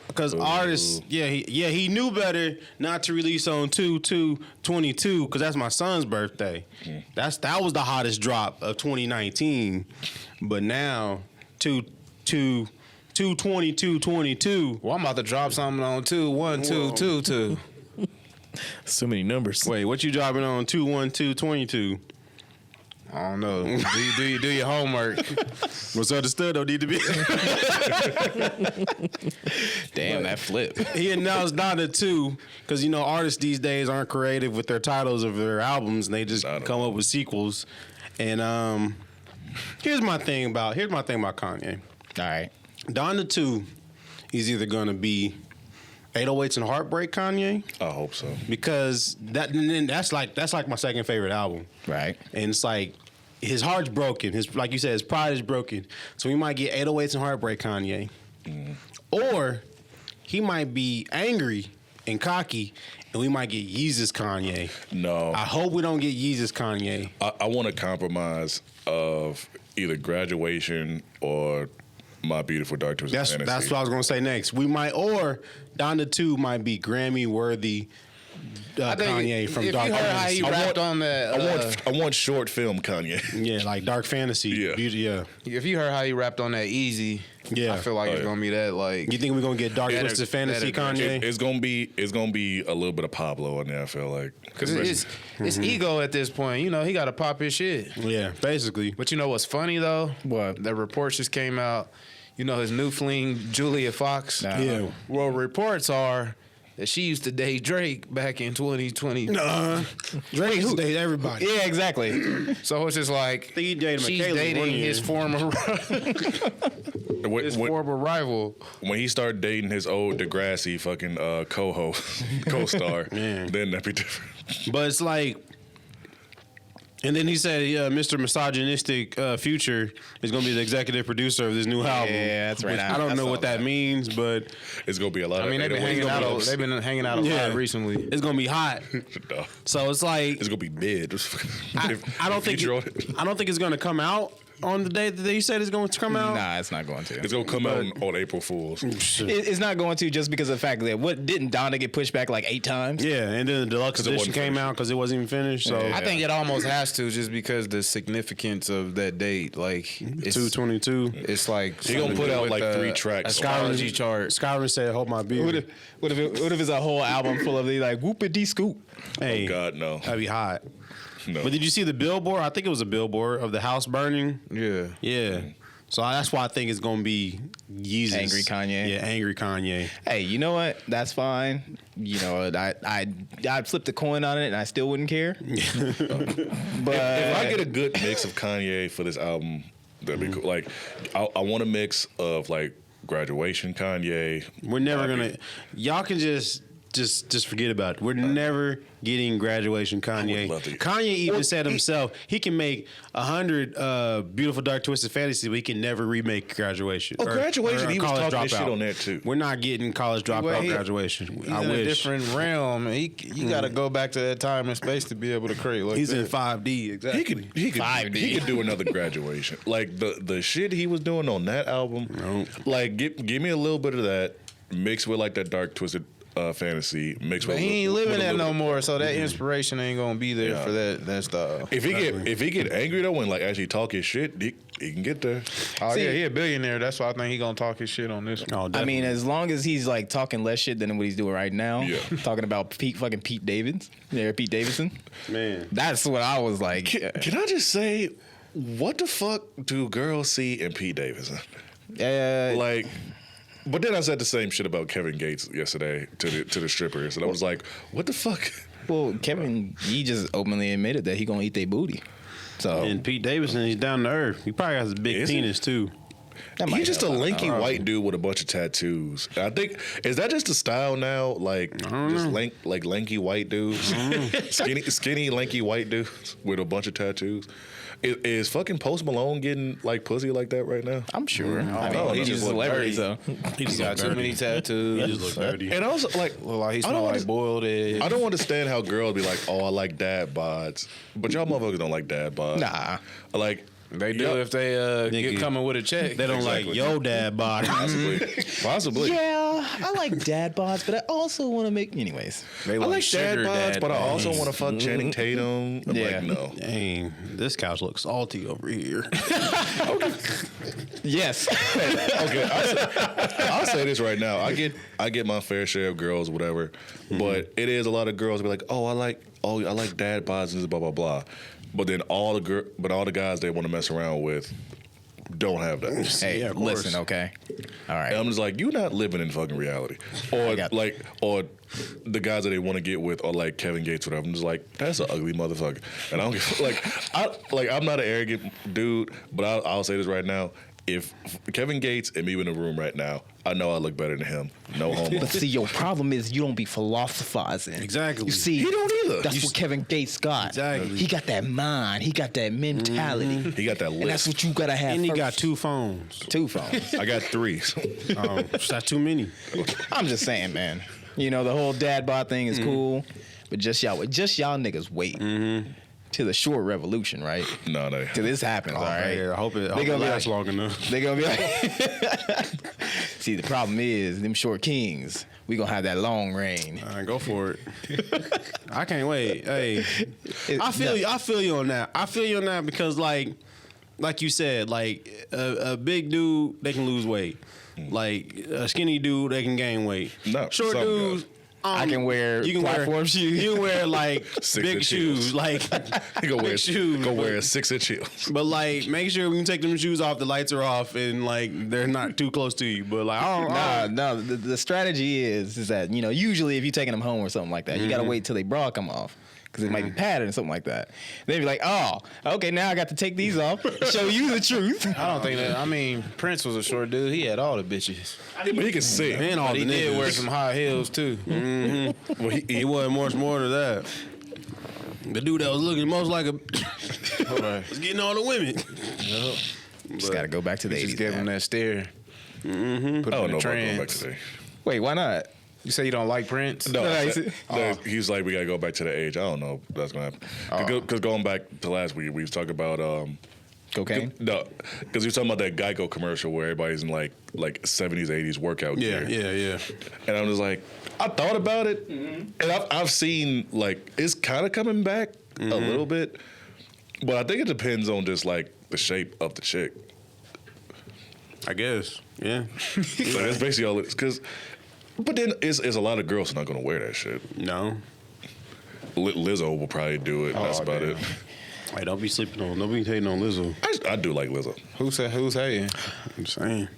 Because artists, he knew better not to release on 2/2/22 because that's my son's birthday. That was the hottest drop of 2019. But now 2/22/22. Well, I'm about to drop something on 2/1/2/22. So many numbers. Wait, what you dropping on 2/1/2/22? I don't know. Do your homework. What's understood don't need to be. Damn, that flip. He announced Donda 2 because artists these days aren't creative with their titles of their albums and they just come up with sequels. And here's my thing about Kanye. All right. Donda 2 is either gonna be 808s and Heartbreak Kanye, I hope so. because that's like my second favorite album. Right. And it's like his heart's broken. Like you said, his pride is broken. So we might get 808s and Heartbreak Kanye. Or he might be angry and cocky and we might get Yeezus Kanye. No. I hope we don't get Yeezus Kanye. I want a compromise of either Graduation or My Beautiful Dark Twisted Fantasy. That's what I was going to say next. We might, or Donda 2 might be Grammy-worthy Kanye from Dark Fantasy. How he rapped on that. I want short film Kanye. Yeah, like Dark Fantasy. Yeah. If you heard how he rapped on that Easy, I feel like it's gonna be that. Like, You think we're going to get Dark Twisted Fantasy Kanye? It's gonna be a little bit of Pablo in there. I feel like because it's ego at this point. He got to pop his shit. Yeah, basically. But you know what's funny though? What? The reports just came out. His new fling, Julia Fox. Yeah. Well, reports are that she used to date Drake back in 2020. Drake used to date everybody. Yeah, exactly. So it's just like think he dated she's Michaela dating one year. his former former rival. when he started dating his old Degrassi fucking co-star, Man. then that'd be different. But it's like, and then he said, Mr. Misogynistic Future is going to be the executive producer of this new album. Yeah, that's right. Which I don't know what that means, but It's gonna be a lot. I mean, they've been hanging out. They've been hanging out a lot recently. it's going to be hot. No. So it's like, It's gonna be mid. I don't think it's going to come out on the day that they said it's going to come out. Nah, it's not going to. It's gonna come out on April Fools. It's not going to just because of the fact that didn't Donda get pushed back like 8 times? Yeah, and then the deluxe it edition wasn't came finished. out because it wasn't even finished. So I think it almost has to, just because the significance of that date. Like, it's 2/22. It's like He gonna put out like 3 tracks. astrology chart. Skyrim said, "Hold my beer." What if it's a whole album full of these like whoopity scoop? Hey, Oh God, no. that'd be hot. No. But did you see the billboard? I think it was a billboard of the house burning. Yeah. Yeah. So that's why I think it's gonna be Yeezus. Angry Kanye. Yeah, angry Kanye. Hey, you know what? That's fine. I'd flip the coin on it and I still wouldn't care. But If I get a good mix of Kanye for this album, that'd be cool. Like, I want a mix of like Graduation Kanye. We're never gonna. Y'all can just forget about it. We're never getting Graduation Kanye. love to- Kanye even said himself he can make 100 Beautiful Dark Twisted Fantasy, but he can never remake Graduation. Oh, Graduation, he was College talking this shit Dropout. on that too. We're not getting College Dropout Graduation. He's I in wish. a different realm. You got to go back to that time and space to be able to create. Like He's that. in 5D. Exactly. He could do another Graduation. Like the shit he was doing on that album. No. Like give me a little bit of that mixed with like that Dark Twisted fantasy mixed But with. he ain't with living a that little- no more, so that inspiration ain't gonna be there for that stuff. If he get angry though and like actually talk his shit, he can get there. Oh See- yeah, he a billionaire. That's why I think he gonna talk his shit on this one. Oh, I definitely. mean, as long as he's like talking less shit than what he's doing right now, Yeah. talking about Pete Davidson, Pete Davidson. man. That's what I was like. Can I just say, what the fuck do girls see in Pete Davidson? Like, but then I said the same shit about Kevin Gates yesterday to the strippers, and I was like, what the fuck? Well, Kevin, he just openly admitted that he gonna eat their booty. So And Pete Davidson, he's down to earth. He probably has a big Is he? penis too. that might He's just a help. lanky white dude with a bunch of tattoos. I think is that just the style now? Like just lanky white dudes, skinny lanky white dudes with a bunch of tattoos. Is fucking Post Malone getting like pussy like that right now? I'm sure. I no, mean, he he's just a look celebrity, dirty. so He just Got look too many tattoos. He just look dirty. And also like Look like he I smell don't like understand- boiled eggs. I don't understand how girls be like, oh, I like dad bods, but y'all motherfuckers don't like dad bods. nah. Like They do Yup. if they get Nigga. coming with a check. They don't Exactly. like yo dad body. possibly. Yeah, I like dad bods, but I also want to make. Anyways, They I like dad sugar bods, but I also bods. want to fuck Channing Tatum. I'm Yeah. like, no. Dang, this couch looks salty over here. yes. Okay, I'll say this right now. I get my fair share of girls, whatever, but it is a lot of girls be like, I like dad bods and blah blah blah, but then all the guys they want to mess around with don't have that. Hey, Yeah, of course. listen, okay, all right. And I'm just like, you're not living in fucking reality, or got- or the guys that they want to get with are like Kevin Gates, whatever. I'm just like, that's an ugly motherfucker, and I don't give, I'm not an arrogant dude, but I'll say this right now. If Kevin Gates and me in the room right now, I know I look better than him. No homo. But see, your problem is you don't be philosophizing. Exactly. You see, He don't either. That's what Kevin Gates got. Exactly. He got that mind. He got that mentality. He got that And that's list. what you gotta have. And he first. got 2 phones. 2 phones. I got 3. That's too many. I'm just saying, man. You know, the whole dad bod thing is cool, but just y'all niggas wait to the short revolution, right? No. Till this happens, all right? Yeah, I hope it gonna be lasts like- long enough. They gonna be like, see, the problem is them short kings. We gonna have that long reign. All right, go for it. I can't wait. Hey, I feel you. I feel you on that. I feel you on that because, like you said, like a big dude, they can lose weight. Like a skinny dude, they can gain weight. No, Short some dudes. guys. I can wear you can platform wear, shoes. You can wear like 6 big inch shoes, heels. like He go wear big shoes. go wear a but- 6-inch heels. But like, make sure when you take them shoes off, the lights are off and like they're not too close to you. But like, No. The strategy is that, you know, usually if you're taking them home or something like that, you gotta wait till they bra come off. Because it might be padded or something like that. They'd be like, oh, okay, now I got to take these off, show you the truth. I don't think that. I mean, Prince was a short dude. He had all the bitches. But he can sing. and all But the he did niggas. wear some high heels too. Well, he wasn't much more to that. The dude that was looking most like a was getting all the women. Just gotta go back to the Just 80s. gave him man. that stare. Put I him don't know in a about going back trance. today. Wait, why not? You say you don't like Prince? No, No, I he said- said- he's like, we gotta go back to the age. I don't know if that's gonna happen. Because going back to last week, we was talking about Cocaine? no, because we was talking about that Geico commercial where everybody's in like 70s, 80s workout gear. Yeah. And I'm just like, I thought about it, and I've seen like it's kind of coming back a little bit, but I think it depends on just like the shape of the chick. I guess. Yeah. So that's basically all it is. But then it's a lot of girls not gonna wear that shit. No. Lizzo will probably do it. That's about damn. it. Hey, don't be sleeping on. Don't be hating on Lizzo. I do like Lizzo. Who's hating? I'm saying.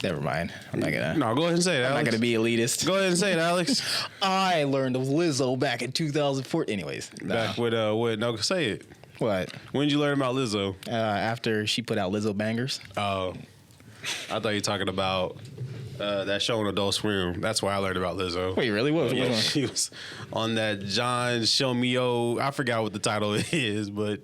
Never mind. I'm not gonna. No, go ahead and say it, I'm Alex. not gonna be elitist. Go ahead and say it, Alex. I learned of Lizzo back in 2004. Anyways, Back with no, say it. what? When did you learn about Lizzo? After she put out Lizzo bangers. Oh, I thought you were talking about that show on Adult Swim. That's why I learned about Lizzo. Wait, really? What? Yeah, What? she was on that John Show Me Yo. I forgot what the title is, but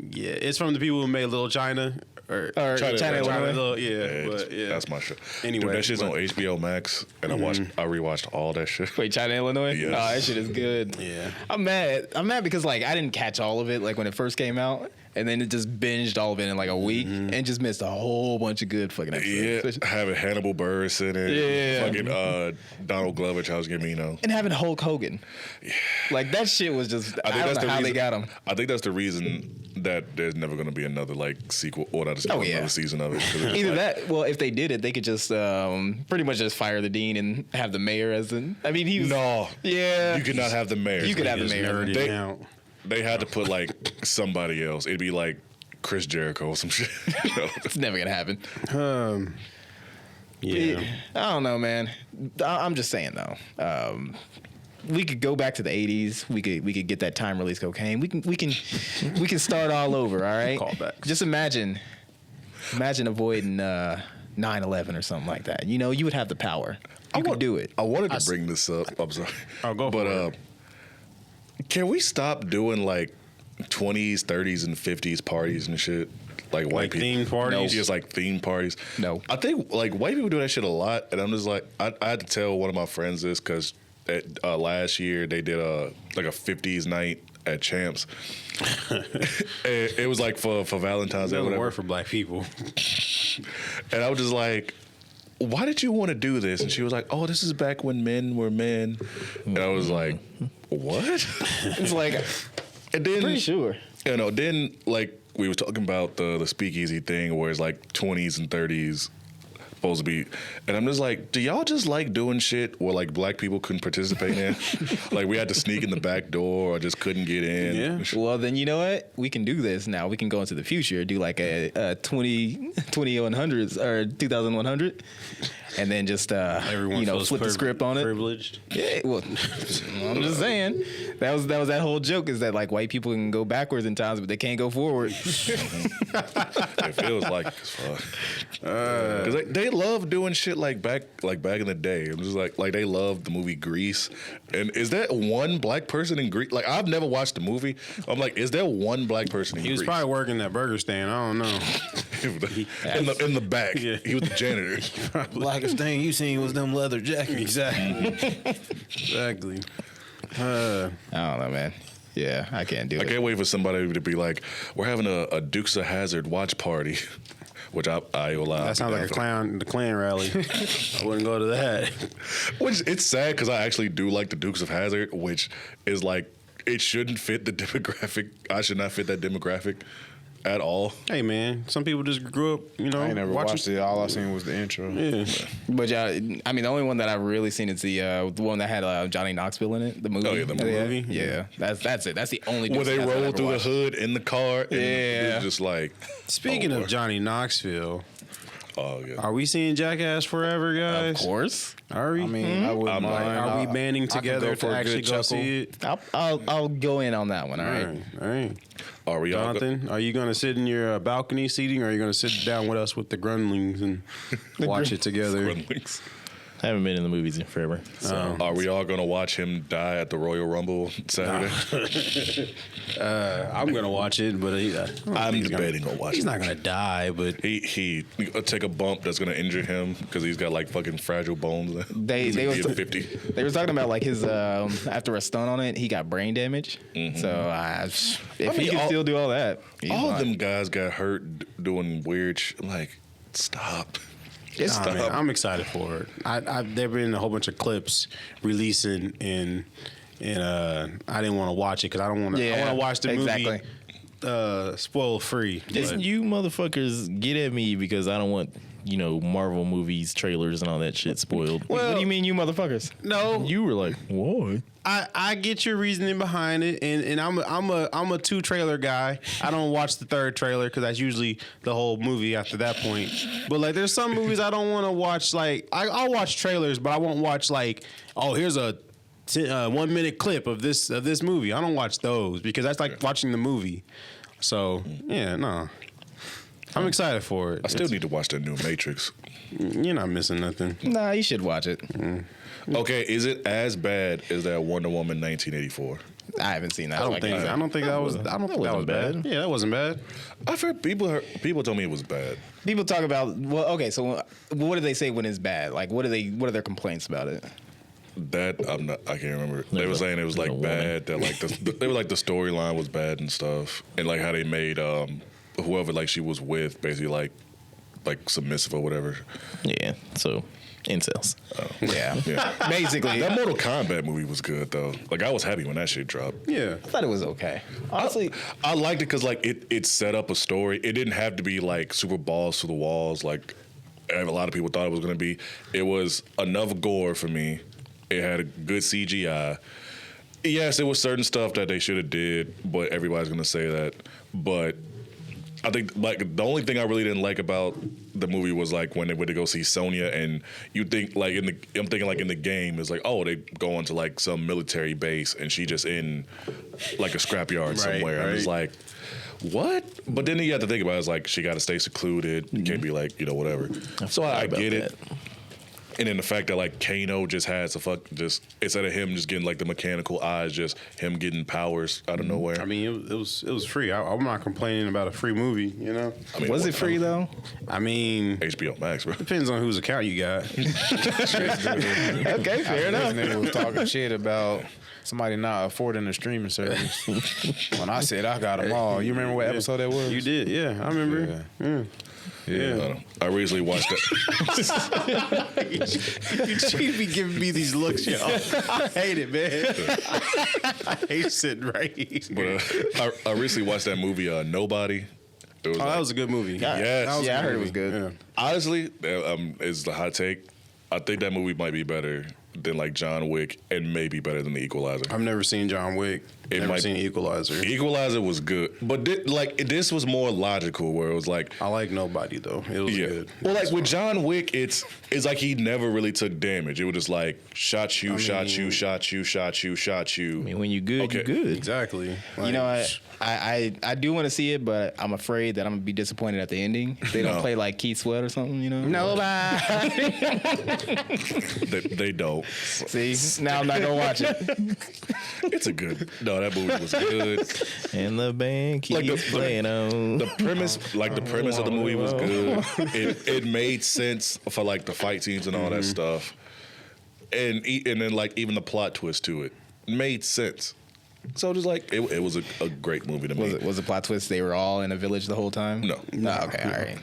yeah, it's from the people who made Little China. Or China, Illinois? Yeah, That's my shit. Anyway, Dude, that shit's but- on HBO Max, and I rewatched all that shit. Wait, China, Illinois? Yes. Oh, that shit is good. Yeah. I'm mad because like I didn't catch all of it like when it first came out. and then it just binged all of it in like a week and just missed a whole bunch of good fucking episodes. Yeah, having Hannibal Buress in it. Yeah. Fucking Donald Glover, Charles Gambino. And having Hulk Hogan. Yeah. Like that shit was just, I don't know how they got him. I think that's the reason that there's never going to be another like sequel or not another season of it. Either that, well, if they did it, they could just pretty much just fire the dean and have the mayor as an. I mean, he was. No. Yeah. You could not have the mayor. You could have the mayor. They had to put like somebody else. It'd be like Chris Jericho or some shit. It's never gonna happen. Yeah. I don't know, man. I'm just saying though. We could go back to the 80s. We could get that time release cocaine. We can start all over. All right. Callbacks. Just imagine avoiding 9/11 or something like that. You know, you would have the power. You could do it. I wanted to bring this up. I'm sorry. Oh, go for it. Can we stop doing like 20s, 30s, and 50s parties and shit? Like white people. Themed parties? No. Just like themed parties. No. I think like white people do that shit a lot. And I'm just like, I had to tell one of my friends this because last year they did a 50s night at Champs. It was like for Valentine's Day. It doesn't work for black people. And I was just like, why did you want to do this? And she was like, oh, this is back when men were men. And I was like, what? It's like, and then, pretty sure. You know, then like we were talking about the speakeasy thing where it's like 20s and 30s supposed to be. And I'm just like, do y'all just like doing shit where like black people couldn't participate in? Like we had to sneak in the back door or just couldn't get in. Yeah. Well, then you know what? We can do this now. We can go into the future, do like a 2100s or 2100, and then just Everyone flip the script on it. Privileged. Yeah. Well, I'm just saying that was that whole joke is that like white people can go backwards in times, but they can't go forward. It feels like it's fun. Because they love doing shit like back in the day. It was like they love the movie Grease. And is there one black person in Grease? Like I've never watched the movie. I'm like, is there one black person in Grease? He was probably working that burger stand. I don't know. in the back. Yeah. He was the janitor. Blackest thing you seen was them leather jackets. Exactly. I don't know, man. Yeah, I can't do it. I can't wait for somebody to be like, we're having a Dukes of Hazzard watch party. Which I will allow. That sounds like the Klan rally. I wouldn't go to that. Which it's sad because I actually do like the Dukes of Hazzard, which is like it shouldn't fit the demographic. I should not fit that demographic at all. Hey man, some people just grew up, I ain't never watched it. All I seen was the intro. Yeah. But yeah, I mean, the only one that I've really seen is the one that had Johnny Knoxville in it. The movie. Oh yeah, the movie. Yeah, that's it. That's the only. Where they roll through the hood in the car. And yeah. It's just like. Speaking of Johnny Knoxville. Oh yeah. Are we seeing Jackass Forever, guys? Of course. Are we? I mean, I wouldn't mind. Are we banding together to actually go see it? I'll go in on that one. All right. All right. Are we all Jonathan, are you going to sit in your balcony seating, or are you going to sit down with us with the Grunlings and watch it together? Grunlings. I haven't been in the movies in forever. So. Are we all going to watch him die at the Royal Rumble Saturday? I'm going to watch it, but I'm debating on watching. He's not going to die, but he take a bump that's going to injure him because he's got like fucking fragile bones. They was 50. They were talking about like his after a stunt on it, he got brain damage. Mm-hmm. So if he can still do all that, all of them guys got hurt doing weird like stop. Man, I'm excited for it. There've been a whole bunch of clips releasing, and I didn't want to watch it because I don't want to. I want to watch the movie spoil free. You motherfuckers get at me because I don't want Marvel movies, trailers, and all that shit spoiled. Well, what do you mean, you motherfuckers? No, you were like, what? I get your reasoning behind it, and I'm a 2 trailer guy. I don't watch the 3rd trailer because that's usually the whole movie after that point. But like, there's some movies I don't want to watch. Like, I'll watch trailers, but I won't watch like, oh, here's a 1 minute clip of this movie. I don't watch those because that's like watching the movie. So yeah, no. I'm excited for it. I still need to watch that new Matrix. You're not missing nothing. Nah, you should watch it. Okay, is it as bad as that Wonder Woman 1984? I haven't seen that. I don't think that was bad. Yeah, that wasn't bad. I've heard people told me it was bad. People talk about okay. So what do they say when it's bad? Like what are their complaints about it? That I can't remember. They were saying it was like bad. That like they were like the storyline was bad and stuff, and like how they made whoever like she was with basically like submissive or whatever. Yeah. So incels. Yeah. Basically. That Mortal Kombat movie was good though. Like I was happy when that shit dropped. Yeah. I thought it was okay. Honestly, I liked it because like it set up a story. It didn't have to be like super balls to the walls like a lot of people thought it was gonna be. It was enough gore for me. It had a good CGI. Yes, it was certain stuff that they should have did, but everybody's gonna say that. But I think like the only thing I really didn't like about the movie was like when they went to go see Sonya, and you think like I'm thinking like in the game is like, oh, they go into like some military base and she just in like a scrapyard somewhere. Right. And it's like, what? But then you have to think about it, it's like she got to stay secluded. You can't be like, whatever. So I get it. And then the fact that like Kano just has just instead of him just getting like the mechanical eyes, just him getting powers out of nowhere. I mean, it was free. I'm not complaining about a free movie. You know. I mean, was it free though? I mean, HBO Max, bro. depends on whose account you got. Okay, fair enough. This nigga was talking shit about somebody not affording a streaming service. When I said I got them all, you remember what episode that was? You did, yeah. I remember. Yeah. I recently watched that. You be giving me these looks, yo. I hate it, man. I hate sitting right here. But I recently watched that movie, Nobody. It was That was a good movie. Yes. That was a Yeah, I good heard it was movie. good. Yeah. Honestly, is the hot take. I think that movie might be better than like John Wick, and maybe better than The Equalizer. I've never seen John Wick. Never seen Equalizer. Equalizer was good, but this was more logical, where it was like, I like Nobody though. It was good. Well, like with John Wick, it's like he never really took damage. It was just like shot you. I mean, when you good, Okay. you good. Exactly. You know, I do want to see it, but I'm afraid that I'm gonna be disappointed at the ending. If they don't play like Keith Sweat or something, you know. Nobody. They don't. See, now I'm not gonna watch it. It's a good. No, that movie was good. And the band keeps Like playing on. The premise of the movie was good. It made sense for like the fight scenes and all that stuff, and then like even the plot twist to it made sense. So just like it was a great movie to me. Was the plot twist they were all in a village the whole time? No. Okay, all right.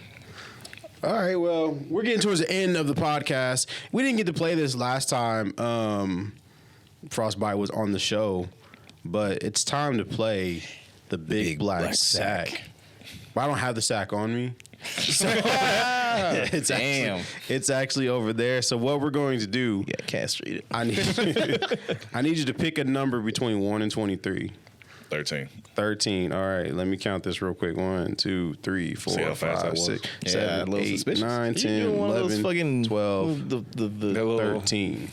All right, well, we're getting towards the end of the podcast. We didn't get to play this last time FroztByte was on the show, but it's time to play the Big Black Sack. But I don't have the sack on me. So it's actually over there. So what we're going to do, Got castrated. I need you to pick a number between 1 and 23. 13. 13. All right, let me count this real quick. 1, 2, 3, 4, See how fast that 5, was? 6, Yeah, 7, a little 8, suspicious. 9, 10, You're one of those 11, fucking 12, the 13.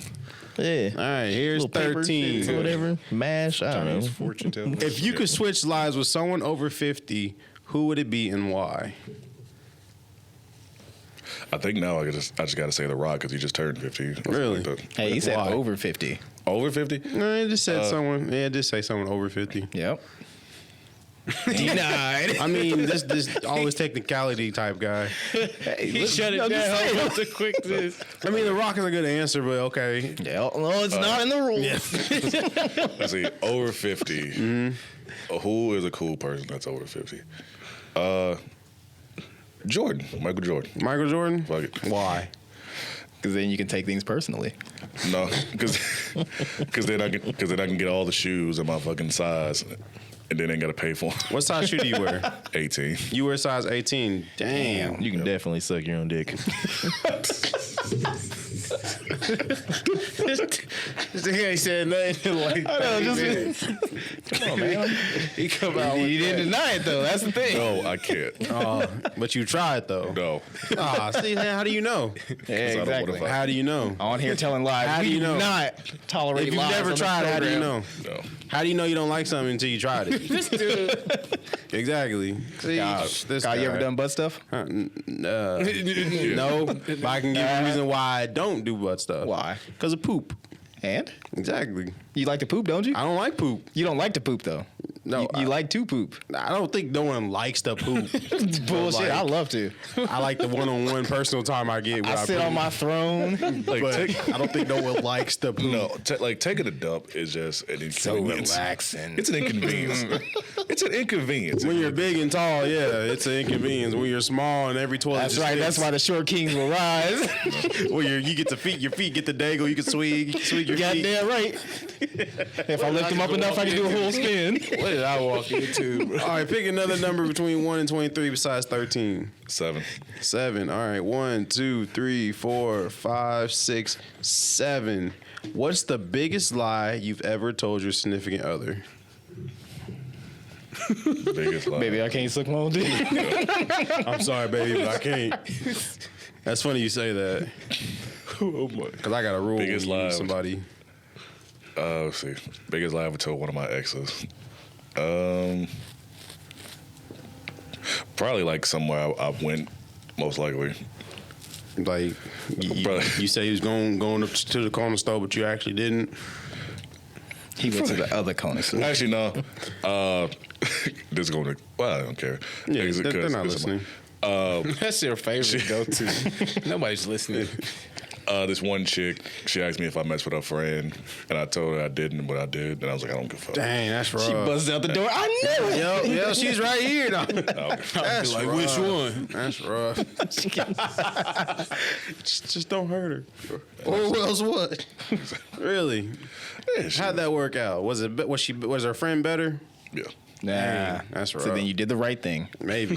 Yeah. All right, here's Little paper 13. shit, whatever. Mash. I don't know. Fortune teller. If you could switch lives with someone over 50, who would it be and why? I think now I just got to say The Rock because he just turned 50. Really? Hey, he said Why? over 50. Over 50? No, it just said someone. Yeah, it just say someone over 50. Yep. Denied. I mean, this always technicality type guy. He shut it down to quick this. I mean, The Rock is a good answer, but okay. Yeah. No, it's not in the rules. Let's see, over 50. Who is a cool person that's over 50? Jordan, Michael Jordan. Michael Jordan? Fuck it. Why? Because then you can take things personally. No, because then I can get all the shoes in my fucking size, and then ain't gotta pay for them. What size shoe do you wear? 18. You wear size 18. Damn. You can definitely suck your own dick. He said nothing like Come on, man. he come out with You didn't deny it, though. That's the thing. No, I can't. but you tried though. No. See, how do you know? Yeah, I don't exactly. wanna fuck. How do you know? On here telling lies. How do We you know? not tolerate If you've lies never on this tried, how do you know? program. No. How do you know you don't like something until you tried it? Exactly. See, this Kyle, you ever guy. done butt stuff? No, but I can give you a reason why I don't do butt stuff. Why? Because of poop. And? Exactly. You like to poop, don't you? I don't like poop. You don't like to poop, though. No, You like to poop. I don't think no one likes to poop. Bullshit. like- I love to. I like the one-on-one personal time I get. When I sit poop. on my throne. Like, But take, I don't think no one likes to poop. no, like taking a dump is just an inconvenience. relaxing. It's an inconvenience. It's an inconvenience. When you're big and tall, yeah, it's an inconvenience. When you're small and every toilet, That's just right. That's fits. why the short kings will rise. Well, you get your feet get the dangle. You can swing your feet. Goddamn right. If I lift them up enough, I can do a whole spin. What did I walk into, bro? All right, pick another number between 1 and 23 besides 13. 7. 7. All right, 1, 2, 3, 4, 5, 6, 7. What's the biggest lie you've ever told your significant other? Biggest lie. Baby, I can't suck my own dick. I'm sorry, baby, but I can't. That's funny you say that. Oh my. Because I got a rule Biggest when you use lie. somebody. Let's see. Biggest lie I ever told one of my exes. Probably like somewhere I went, most likely. Like, Bro. you say he was going up to the corner store, but you actually didn't. He went to the other corner store. Actually, no. This is going to. Well, I don't care. Yeah, Because they're not it's- listening. That's your favorite go-to. Nobody's listening. This one chick, she asked me if I messed with her friend, and I told her I didn't, but I did, and I was like, I don't give a fuck. Dang, that's rough. She buzzed out the door. I knew it. Yo, she's right here. Now. That's like, rough. which one? That's rough. just don't hurt her. Or who else would? Really? Yeah, she- How'd that work out? Was her friend better? yeah. Nah, that's So rough. then you did the right thing. Maybe.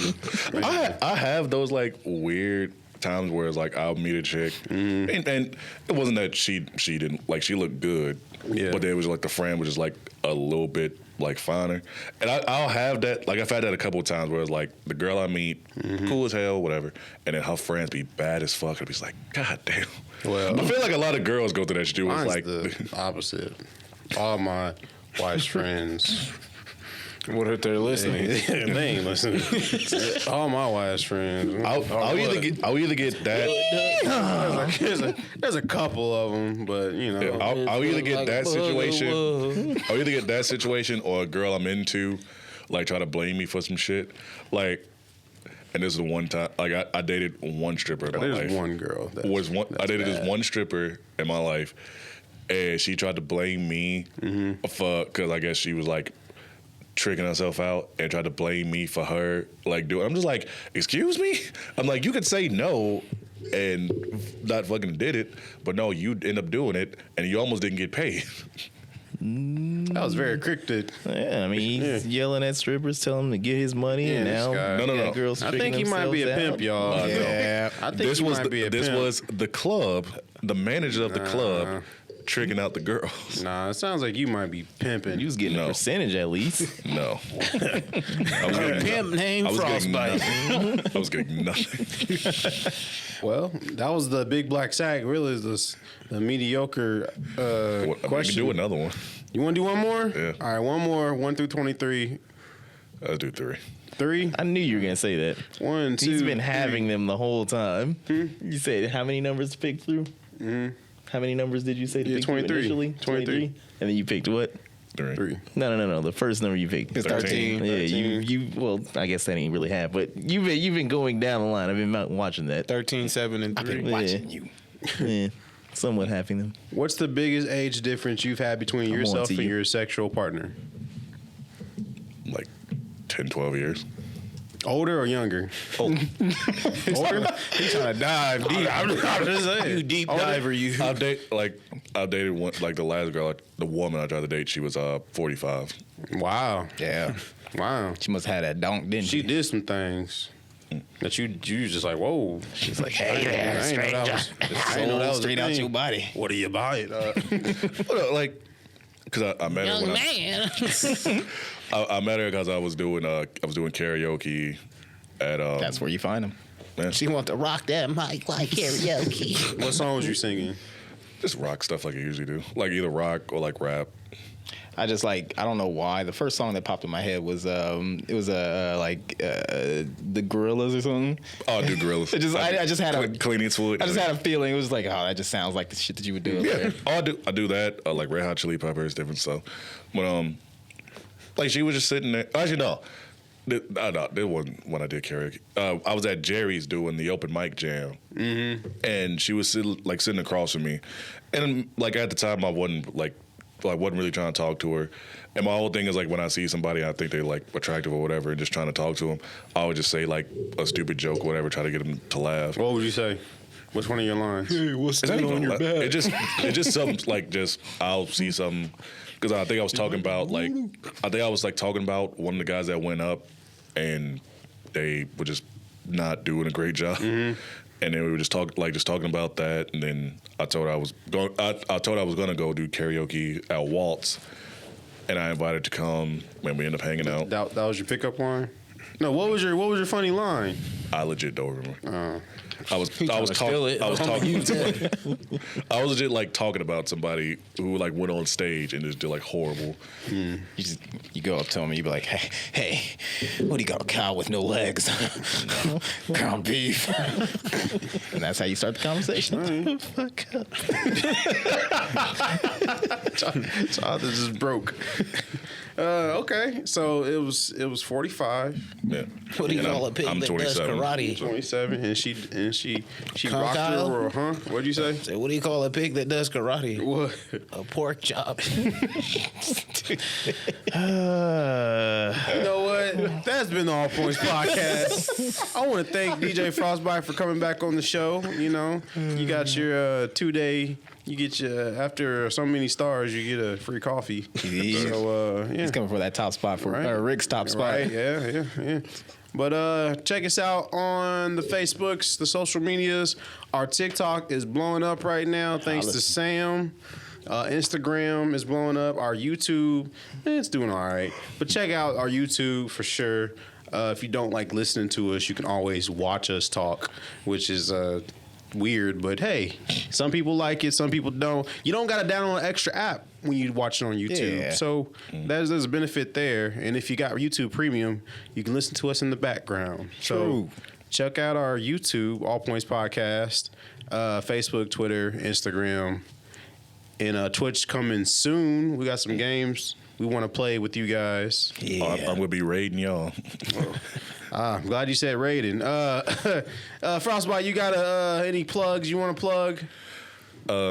I have those like weird times where it's like I'll meet a chick, and it wasn't that she didn't like, she looked good, Yeah. but it was like the friend was just like a little bit like finer, and I'll have that, like I've had that a couple of times where it's like the girl I meet, cool as hell, whatever, and then her friends be bad as fuck, and it's like, God damn. Well, I feel like a lot of girls go through that shit. It's mine's like the opposite. All my wife's friends. What if they're listening? They ain't listening. All my wife's friends. I'll either get that. There's a couple of them, but you know. I'll either get that situation. I'll either get that situation or a girl I'm into, like, try to blame me for some shit. Like, and this is the one time, like, I dated one stripper in my life. There's one girl. I dated this one stripper in my life, and she tried to blame me for, because I guess she was like tricking herself out and tried to blame me for her like doing. I'm just like, excuse me? I'm like, you could say no and not fucking did it, but no, you end up doing it and you almost didn't get paid. That was very cryptic. Yeah, I mean, he's yelling at strippers, telling them to get his money, and this now guy. No. girls I tricking think he might be a themselves pimp, out. y'all. Yeah. I think This he was might be a this pimp. was the club, the manager of the club tricking out the girls. Nah, it sounds like you might be pimping. You was getting No. a percentage at least. No. I was getting, Pimp name I was getting Frostbite. nothing. I was getting nothing. Well, that was the big black sack. Really, is this the mediocre We can question? do another one. You want to do one more? Yeah. All right, one more. 1 through 23. I'll do 3. 3. I knew you were gonna say that. 1, 2. He's been having 3. them the whole time. You said how many numbers to pick through? How many numbers did you say to Yeah, pick through 23. initially? 23. And then you picked what? 3. No. The first number you picked. It's 13. Yeah, you. Well, I guess that ain't really have, but you've been going down the line. I've been watching that. 13, 7, and 3. Watching you. Yeah, somewhat having them. What's the biggest age difference you've had between I'm on yourself to and you. your sexual partner? Like 10, 12 years. Older or younger? Older? He's trying to dive deep. I'm just saying. You deep diver, you. I've dated one, like the last girl, the woman I tried to date, she was 45. Wow. Yeah. Wow. She must have had that donk, didn't She she? did some things that you just like, whoa. She's like, hey there, I ain't know that was- I ain't know that was a straight out thing. your body. What do you buy it? Well, like, because I met her when I met her because I was doing karaoke at That's where you find them. She want to rock that mic like karaoke. What songs you singing? just rock stuff like I usually do, like either rock or like rap. I just like, I don't know why. The first song that popped in my head was the Gorillas or something. Oh, I do gorillas. I just had a Clean Eastwood. I just had a feeling. It was like, oh, that just sounds like the shit that you would do. Up Yeah, there. I do that. Like Red Hot Chili Peppers, different stuff. But Like she was just sitting there. Actually, no. It wasn't when I did karaoke. I was at Jerry's doing the open mic jam, and she was sitting across from me, and like at the time I wasn't really trying to talk to her. And my whole thing is like when I see somebody I think they like attractive or whatever, and just trying to talk to them, I would just say like a stupid joke or whatever, try to get them to laugh. What would you say? What's one of your lines? Hey, what's that on your back? It just something like just I'll see something. Because I think I was talking about one of the guys that went up, and they were just not doing a great job. And then we were just talking about that, and then I told her I was going to go do karaoke at Waltz, and I invited her to come, and we ended up hanging out. That was your pickup line? No, what was your funny line? I legit don't remember. I was legit like talking about somebody who like went on stage and just did like horrible. You go up to him and you be like, hey, what do you got, a cow with no legs? Ground beef. And that's how you start the conversation. Fuck up. Jonathan just broke. Okay, so it was 45. Yeah. What do you call a pig I'm that does 27. karate? 27, and she rocked Kyle? her, or huh? What'd you say? Say, what do you call a pig that does karate? What? A pork chop. You know what? That's been the All Points podcast. I want to thank DJ FroztByte for coming back on the show. You know, you got your 2-day. You get after so many stars, you get a free coffee. Yeah. So yeah, He's coming for that top spot for Rick's top spot. right? Yeah. But check us out on the Facebooks, the social medias. Our TikTok is blowing up right now, thanks to Sam. Instagram is blowing up. Our YouTube, it's doing all right. But check out our YouTube for sure. If you don't like listening to us, you can always watch us talk, which is weird, but hey, some people like it, some people don't. You don't got to download an extra app when you watch it on YouTube. Yeah. So there's a benefit there. And if you got YouTube Premium, you can listen to us in the background. True. So check out our YouTube, All Points Podcast, Facebook, Twitter, Instagram, and Twitch coming soon. We got some games we want to play with you guys. Yeah. I'm gonna be raiding y'all. I'm glad you said raiding. FroztByte, you got any plugs you want to plug? Well,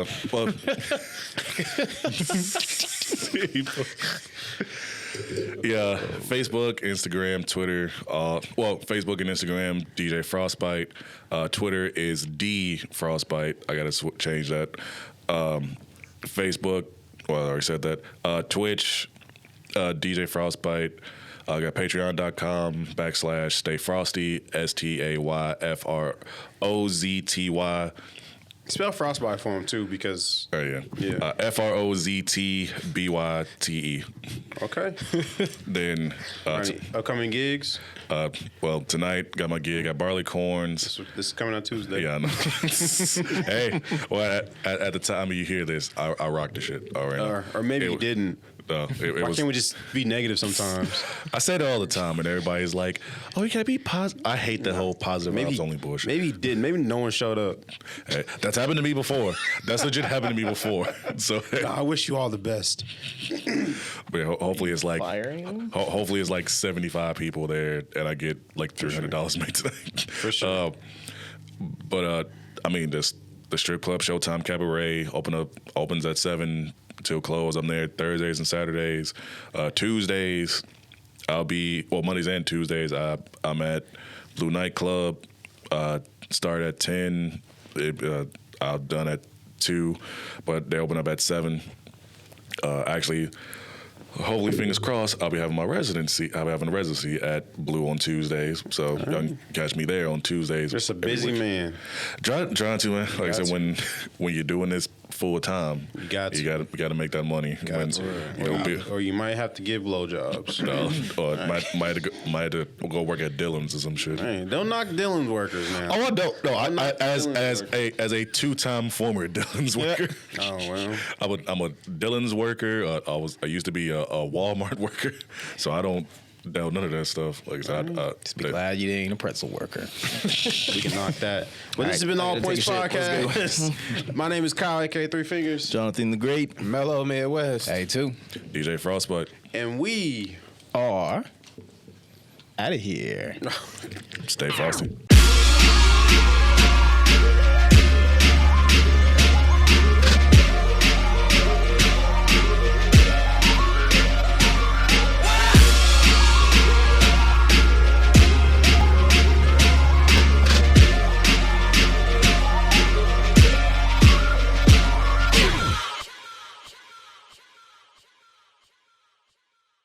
yeah, Facebook, Instagram, Twitter. Facebook and Instagram, DJ FroztByte. Twitter is D FroztByte. I gotta change that. Facebook. Well, I already said that. Twitch, DJ FroztByte. I got patreon.com/Stay Frozty, STAYFROZTY. Spell Frostbite for him too, because Oh yeah. FROZTBYTE. okay. Then Any upcoming gigs. well, tonight got my gig at Barleycorns. This is coming out Tuesday. Yeah, I know. Hey, well, at the time you hear this, I rocked the shit already. Or maybe you didn't. It Why was. can't we just be negative sometimes? I say it all the time, and everybody's like, "Oh, you gotta be positive." I hate the whole positive vibes only bullshit. Maybe he didn't. Maybe no one showed up. Hey, that's happened to me before. That's legit happened to me before. So I wish you all the best. but hopefully it's like Firing? hopefully it's like 75 people there, and I get like $300 made today. For sure. But I mean, the strip club, Showtime Cabaret, opens at 7 till close. I'm there Thursdays and Saturdays. Tuesdays, I'll be Mondays and Tuesdays. I'm at Blue Nightclub. Start at 10. I'll done at 2, but they open up at 7. Actually, hopefully, fingers crossed, I'll be having my residency. I'll be having a residency at Blue on Tuesdays, so y'all can catch me there on Tuesdays. Just a every busy week. man. Trying to, man. Like I said, when you're doing this full time, You got you got to make that money. Or you might have to give blowjobs. Or might have to go work at Dillon's or some shit. Hey, don't knock Dylan's workers now. Oh, I don't. No, not as Dillon's a 2-time former Dillon's worker. Oh well. I'm a Dillon's worker. I used to be a Walmart worker, so I don't know none of that stuff. Like Just be glad you ain't a pretzel worker. We can knock that. But this has been the All Points Podcast. My name is Kyle, aka 3 Fingers. Jonathan the Great. Mellow Midwest. Hey, too. DJ FroztByte. And we are out of here. Stay frosty.